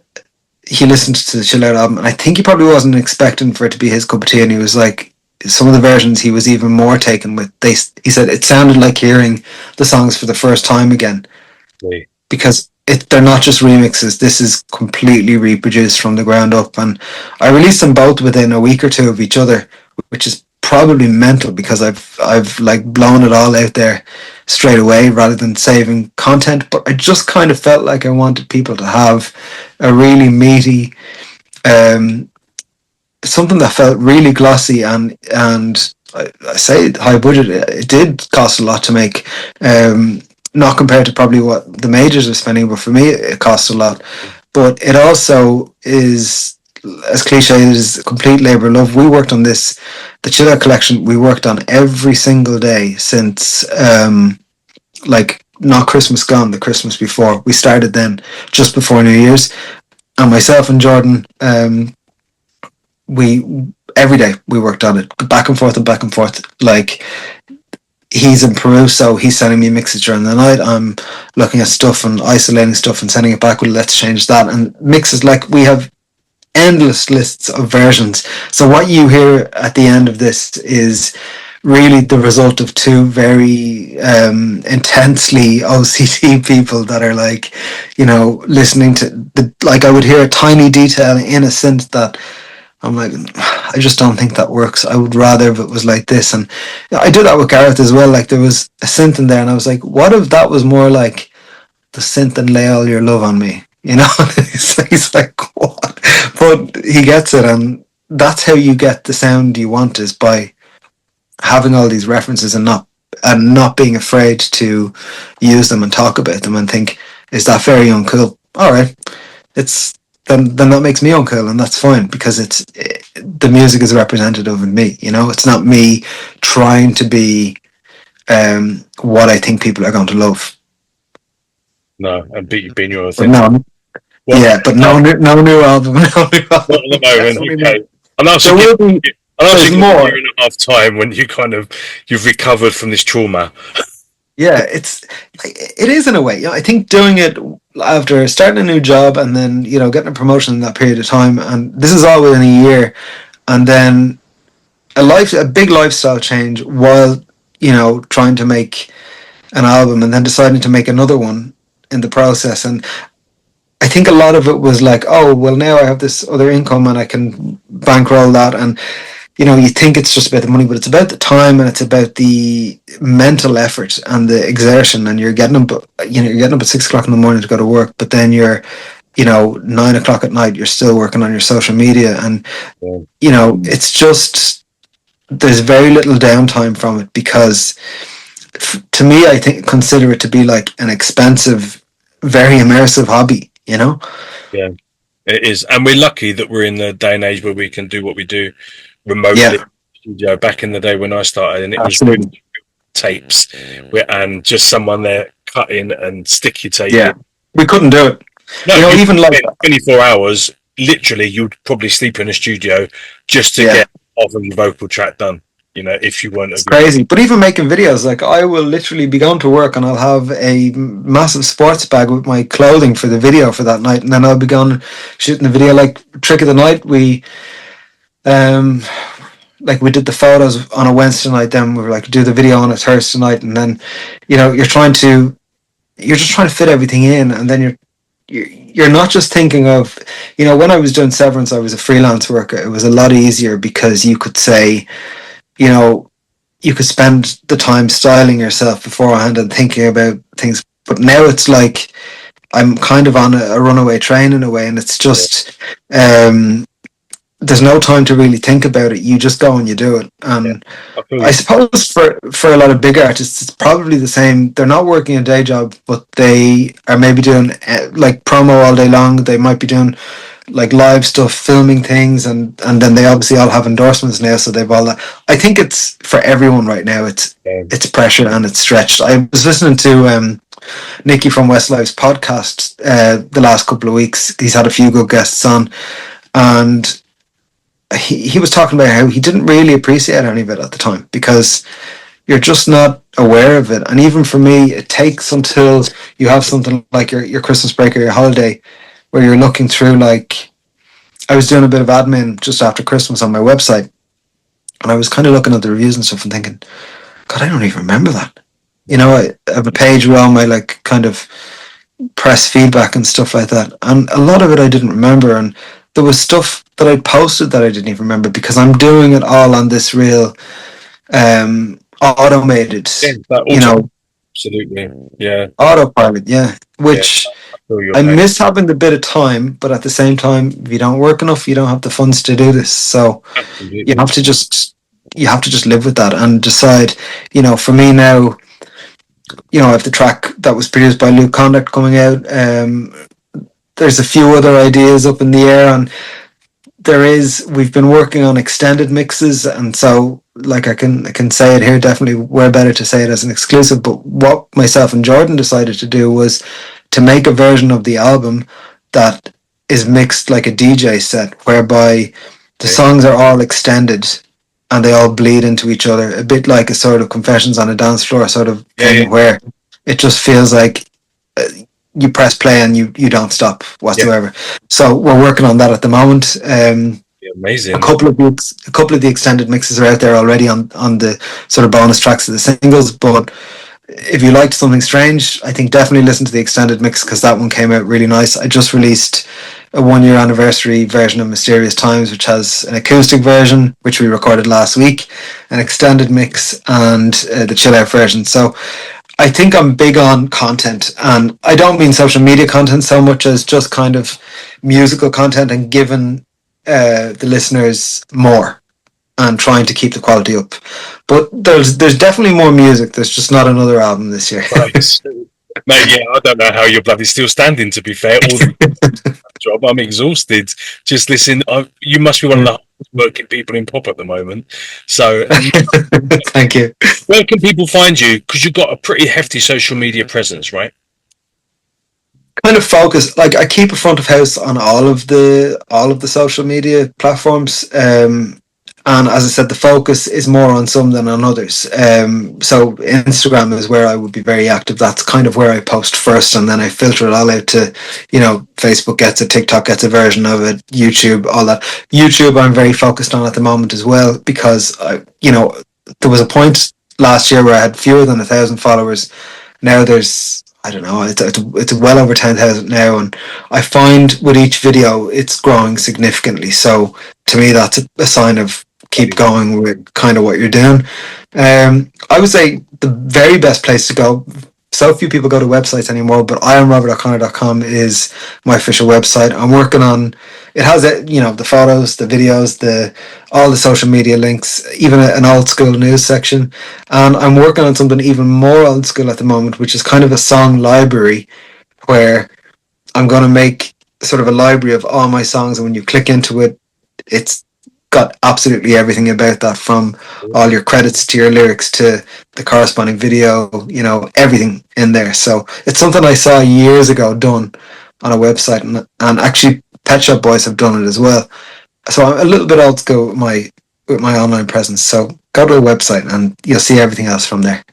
he listened to the Chill Out album, and I think he probably wasn't expecting for it to be his cup of tea, and he was like, some of the versions he was even more taken with. He said it sounded like hearing the songs for the first time again, because they're not just remixes. This is completely reproduced from the ground up, and I released them both within a week or two of each other, which is probably mental because I've like blown it all out there straight away rather than saving content. But I just kind of felt like I wanted people to have a really meaty, something that felt really glossy, and I say high budget. It did cost a lot to make, not compared to probably what the majors are spending, but for me it costs a lot. But it also is, as cliche as a complete labor of love. We worked on this, the Chill Out collection, we worked on every single day since like not Christmas gone, the Christmas before. We started then just before New Year's, and myself and Jordan, we every day we worked on it, back and forth and back and forth. Like, he's in Peru, so he's sending me mixes during the night. I'm looking at stuff and isolating stuff and sending it back. Well, let's change that, and mixes. Like, we have endless lists of versions. So what you hear at the end of this is really the result of two very intensely OCD people that are like, you know, listening to the, like, I would hear a tiny detail in a synth that I'm like, I just don't think that works. I would rather if it was like this. And I do that with Gareth as well. Like, there was a synth in there and I was like, what if that was more like the synth and Lay All Your Love on Me? You know, he's like, what? But he gets it, and that's how you get the sound you want, is by having all these references and not being afraid to use them and talk about them and think, is that very uncool? All right, it's then that makes me uncool, and that's fine, because the music is representative of me. You know, it's not me trying to be what I think people are going to love. No, and being your authentic. No, well, yeah, but no new album. No new album. Not at the moment. Okay. And also, more a year and a half time when you've recovered from this trauma. Yeah, it is in a way. You know, I think doing it after starting a new job and then, you know, getting a promotion in that period of time, and this is all within a year, and then a big lifestyle change while, you know, trying to make an album and then deciding to make another one in the process. And I think a lot of it was like, oh, well, now I have this other income and I can bankroll that. And, you know, you think it's just about the money, but it's about the time and it's about the mental effort and the exertion. And you're getting up at 6 o'clock in the morning to go to work, but then you're, you know, 9 o'clock at night, you're still working on your social media. And, you know, it's just, there's very little downtime from it, because to me, I consider it to be like an expensive, very immersive hobby, you know? Yeah, it is. And we're lucky that we're in the day and age where we can do what we do remotely. Yeah. Studio. Back in the day when I started, and it Absolutely. Was tapes and just someone there cutting and sticky taping. Yeah, we couldn't do it. No, you know, even like 24 hours, literally, you'd probably sleep in a studio just to get off of your vocal track done. You know, if you weren't, it's crazy. But even making videos, like, I will literally be going to work and I'll have a massive sports bag with my clothing for the video for that night, and then I'll be going shooting the video. Like, Trick of the Night, we did the photos on a Wednesday night, then we were like, do the video on a Thursday night, and then, you know, you're just trying to fit everything in, and then you're not just thinking of, you know, when I was doing Severance, I was a freelance worker. It was a lot easier because you could say, you know, you could spend the time styling yourself beforehand and thinking about things. But now it's like I'm kind of on a runaway train in a way, and it's just there's no time to really think about it. You just go and you do it. And I suppose for a lot of big artists, it's probably the same. They're not working a day job, but they are maybe doing like promo all day long. They might be doing like live stuff, filming things, and then they obviously all have endorsements now, so they've all that. I think it's for everyone right now. It's pressure and it's stretched. I was listening to Nicky from Westlife's podcast the last couple of weeks. He's had a few good guests on, and he was talking about how he didn't really appreciate any of it at the time, because, you're just not aware of it. And even for me, it takes until you have something like your Christmas break or your holiday where you're looking through, like, I was doing a bit of admin just after Christmas on my website, and I was kind of looking at the reviews and stuff and thinking, God, I don't even remember that. You know, I have a page with all my, like, kind of press feedback and stuff like that, and a lot of it I didn't remember, and there was stuff that I posted that I didn't even remember because I'm doing it all on this real automated, absolutely, yeah, autopilot, yeah, which I miss having the bit of time, but at the same time, if you don't work enough, you don't have the funds to do this. So you have to just live with that and decide. You know, for me now, you know, I have the track that was produced by Luke Conduct coming out. There's a few other ideas up in the air, and we've been working on extended mixes, and so, like, I can say it here, definitely we're better to say it as an exclusive, but what myself and Jordan decided to do was to make a version of the album that is mixed like a DJ set, whereby the songs are all extended and they all bleed into each other, a bit like a sort of Confessions on a Dance Floor sort of thing, where it just feels like you press play and you don't stop whatsoever. So we're working on that at the moment. Amazing. A couple of the extended mixes are out there already on the sort of bonus tracks of the singles, but if you liked Something Strange, I think definitely listen to the extended mix because that one came out really nice. I just released a 1-year anniversary version of Mysterious Times, which has an acoustic version, which we recorded last week, an extended mix, and the chill out version. So I think I'm big on content, and I don't mean social media content so much as just kind of musical content and giving the listeners more and trying to keep the quality up. But there's definitely more music. There's just not another album this year. Right. Mate, yeah, I don't know how you're bloody still standing, to be fair. All the job, I'm exhausted. Just listen, you must be one of the hardest working people in pop at the moment. So, thank you. Where can people find you? Because you've got a pretty hefty social media presence, right? Kind of focus, like, I keep a front of house on all of the social media platforms. And as I said, the focus is more on some than on others. So Instagram is where I would be very active. That's kind of where I post first, and then I filter it all out to, you know, Facebook gets it, TikTok gets a version of it, YouTube, all that. YouTube I'm very focused on at the moment as well, because there was a point last year where I had fewer than 1,000 followers. Now there's, I don't know, it's well over 10,000 now, and I find with each video it's growing significantly. So to me, that's a sign of keep going with kind of what you're doing. I would say the very best place to go, so few people go to websites anymore, but IamRobertOconnor.com is my official website. I'm working on, it has, the photos, the videos, all the social media links, even an old school news section. And I'm working on something even more old school at the moment, which is kind of a song library, where I'm going to make sort of a library of all my songs. And when you click into it, it's got absolutely everything about that, from all your credits to your lyrics to the corresponding video, everything in there. So it's something I saw years ago done on a website, and actually Pet Shop Boys have done it as well. So I'm a little bit old school with my online presence. So go to a website and you'll see everything else from there.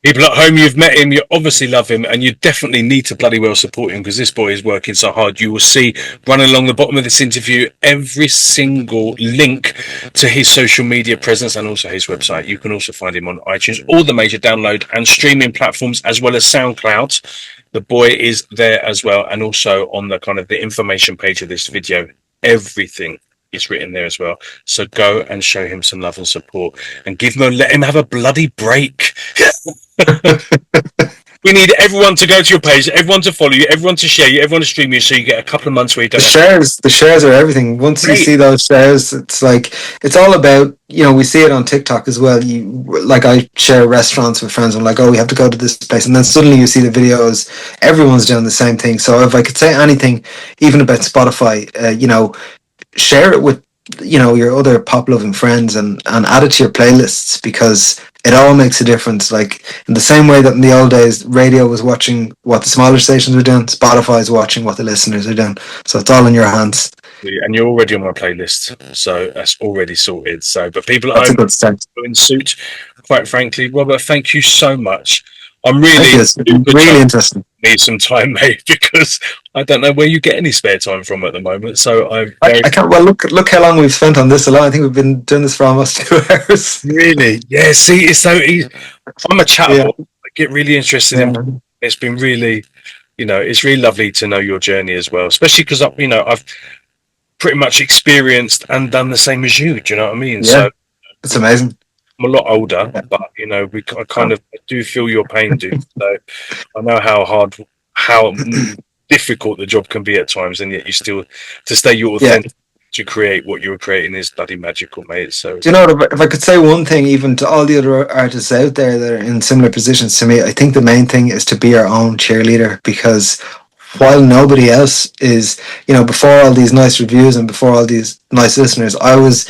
People at home, you've met him, you obviously love him, and you definitely need to bloody well support him, because this boy is working so hard. You will see, running along the bottom of this interview, every single link to his social media presence and also his website. You can also find him on iTunes, all the major download and streaming platforms, as well as SoundCloud. The boy is there as well, and also on the kind of the information page of this video. Everything is written there as well. So go and show him some love and support, and let him have a bloody break. We need everyone to go to your page, everyone to follow you, everyone to share you, everyone to stream you, so you get a couple of months where you don't. The shares are everything. Once you see those shares, it's like, it's all about, we see it on TikTok as well. I share restaurants with friends. I'm like, oh, we have to go to this place, and then suddenly you see the videos. Everyone's doing the same thing. So if I could say anything, even about Spotify, share it with your other pop loving friends, and add it to your playlists, because it all makes a difference. Like, in the same way that in the old days radio was watching what the smaller stations were doing, Spotify is watching what the listeners are doing. So it's all in your hands. And you're already on my playlist, so that's already sorted. So, but people at That's a home good start. in suit, quite frankly, Robert, thank you so much. I'm Thank you. really, It's been really interesting. need some time, mate, because I don't know where you get any spare time from at the moment. So I can't. Well, look how long we've spent on this alone. I think we've been doing this for almost 2 hours. really, yeah. See, it's so easy. I'm a chatbot. Yeah. I get really interested in. It's been really, it's really lovely to know your journey as well, especially because I've pretty much experienced and done the same as you. Do you know what I mean? Yeah. So It's amazing. I'm a lot older, but I kind of do feel your pain, dude. So I know how difficult the job can be at times, and yet you still to stay your authentic to create what you were creating is bloody magical, mate. So Do you know what, if I could say one thing, even to all the other artists out there that are in similar positions to me, I think the main thing is to be our own cheerleader, because while nobody else is, before all these nice reviews and before all these nice listeners, I was,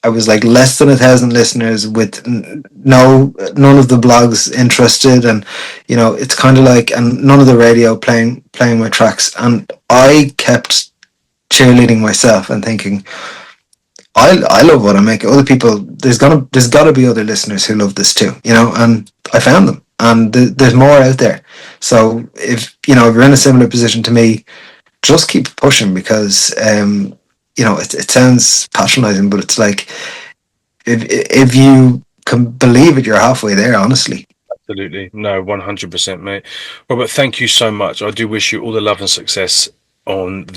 I was like less than 1,000 listeners with none of the blogs interested, and it's kind of like, and none of the radio playing my tracks, and I kept cheerleading myself and thinking, I love what I make. Other people, there's gotta be other listeners who love this too, and I found them, and there's more out there. So if you're in a similar position to me, just keep pushing, because it sounds patronizing, but it's like, if you can believe it, you're halfway there, honestly. absolutely, no, 100%, mate. Robert, thank you so much. I do wish you all the love and success on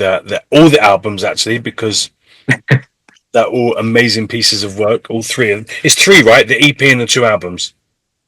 all the albums, actually, because they're all amazing pieces of work. All three of them. It's three, right? The EP and the 2 albums.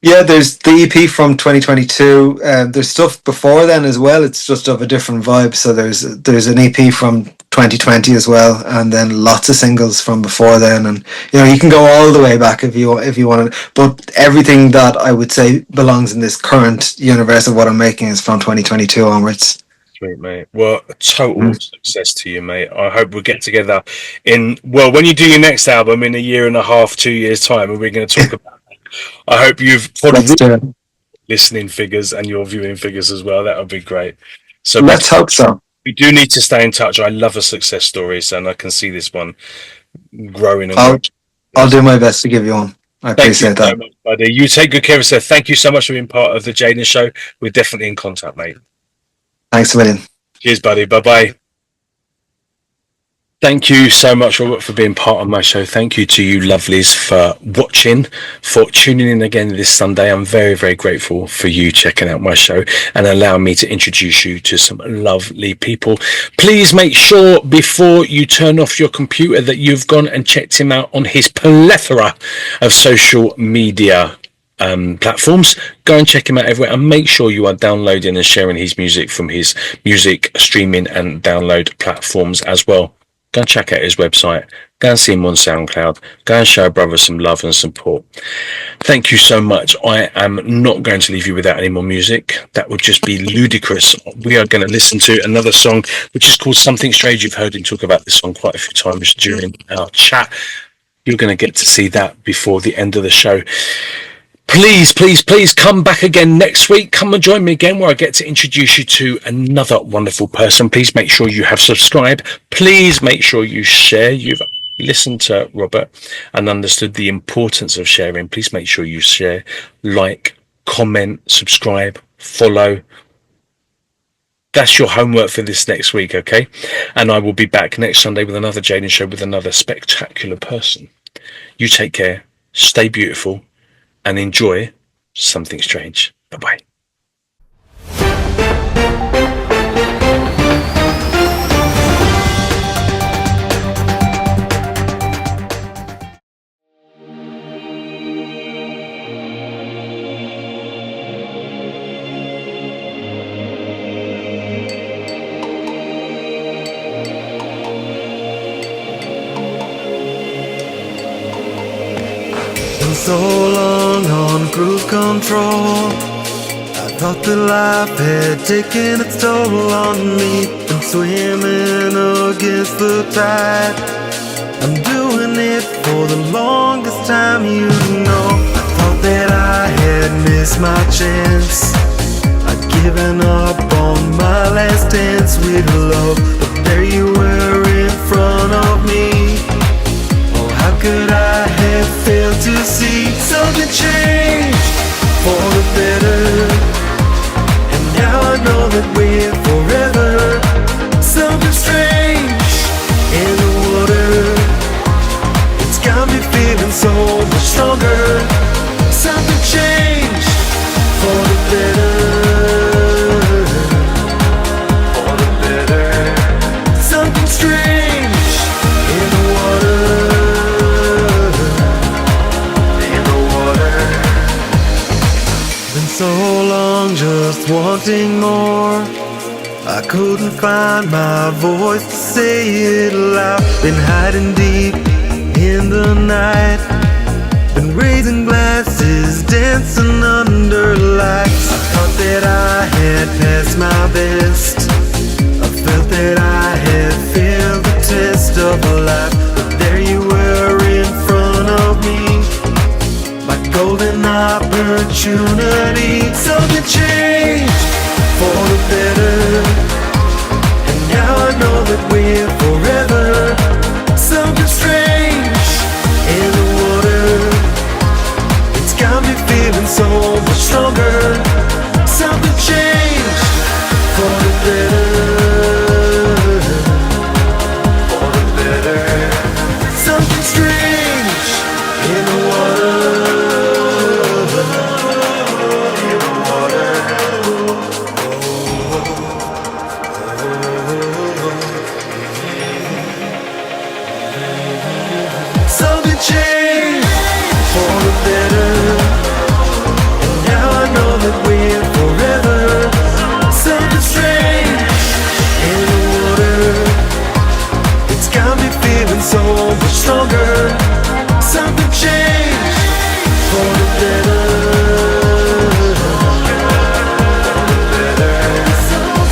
Yeah, there's the EP from 2022. There's stuff before then as well. It's just of a different vibe. So there's an EP from 2020 as well, and then lots of singles from before then. And you can go all the way back if you want to. But everything that I would say belongs in this current universe of what I'm making is from 2022 onwards. Sweet, mate. Well, total success to you, mate. I hope we'll get together when you do your next album in a year and a half, 2 years' time, and we're going to talk about it. I hope you've quadrupled listening figures and your viewing figures as well. That would be great. So let's hope so. We do need to stay in touch. I love a success stories, and I can see this one growing. I'll do my best to give you one. I appreciate that. So much, buddy. You take good care of yourself. Thank you so much for being part of the Jaden Show. We're definitely in contact, mate. Thanks a million. Cheers, buddy. Bye-bye. Thank you so much, Robert, for being part of my show. Thank you to you lovelies for watching, for tuning in again this Sunday. I'm very, very grateful for you checking out my show and allowing me to introduce you to some lovely people. Please make sure before you turn off your computer that you've gone and checked him out on his plethora of social media platforms. Go and check him out everywhere, and make sure you are downloading and sharing his music from his music streaming and download platforms as well. Go and check out his website. Go and see him on SoundCloud. Go and show brother some love and support. Thank you so much. I am not going to leave you without any more music. That would just be ludicrous. We are going to listen to another song, which is called Something Strange. You've heard him talk about this song quite a few times during our chat. You're going to get to see that before the end of the show. Please, please, please come back again next week. Come and join me again where I get to introduce you to another wonderful person. Please make sure you have subscribed. Please make sure you share. You've listened to Robert and understood the importance of sharing. Please make sure you share, like, comment, subscribe, follow. That's your homework for this next week, okay? And I will be back next Sunday with another Jaden Show with another spectacular person. You take care. Stay beautiful. And enjoy Something Strange. Bye-bye. So long on cruise control, I thought that life had taken its toll on me. I'm swimming against the tide. I'm doing it for the longest time, you know. I thought that I had missed my chance. I'd given up on my last dance with love. there you were in front of me. Oh, how could I have failed to see something change for the better? And now I know that we're forever. Something strange in the water, it's got me feeling so much stronger. Something changed for the better. For the better. Something strange in the water. In the water. Been so long just wanting more, I couldn't find my voice to say it loud. Been hiding deep in the night, been raising glasses, dancing under lights. I thought that I had passed my best, I felt that I had failed the test of life. But there you were in front of me, my golden opportunity. Something changed for the better, and now I know that we're forever. Something strange in the water, it's got me feeling so much stronger. Something changed for the better. For the better. Something strange in the water. In the water. Something changed for the better, and now I know that we're forever. Something strange in the water, it's got me feeling so much stronger. Something changed for the better.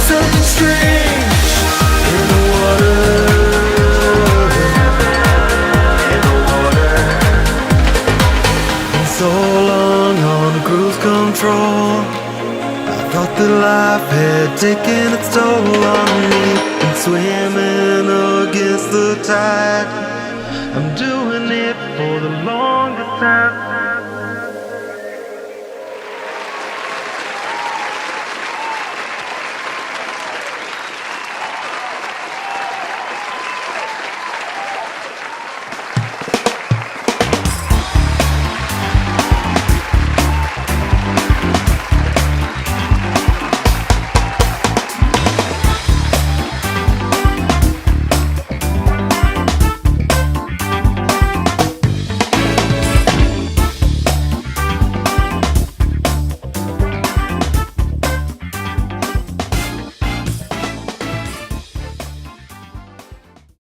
Something strange in the water. So long on cruise control, I thought that life had taken its toll on me. And swimming against the tide, I'm doing it for the longest time.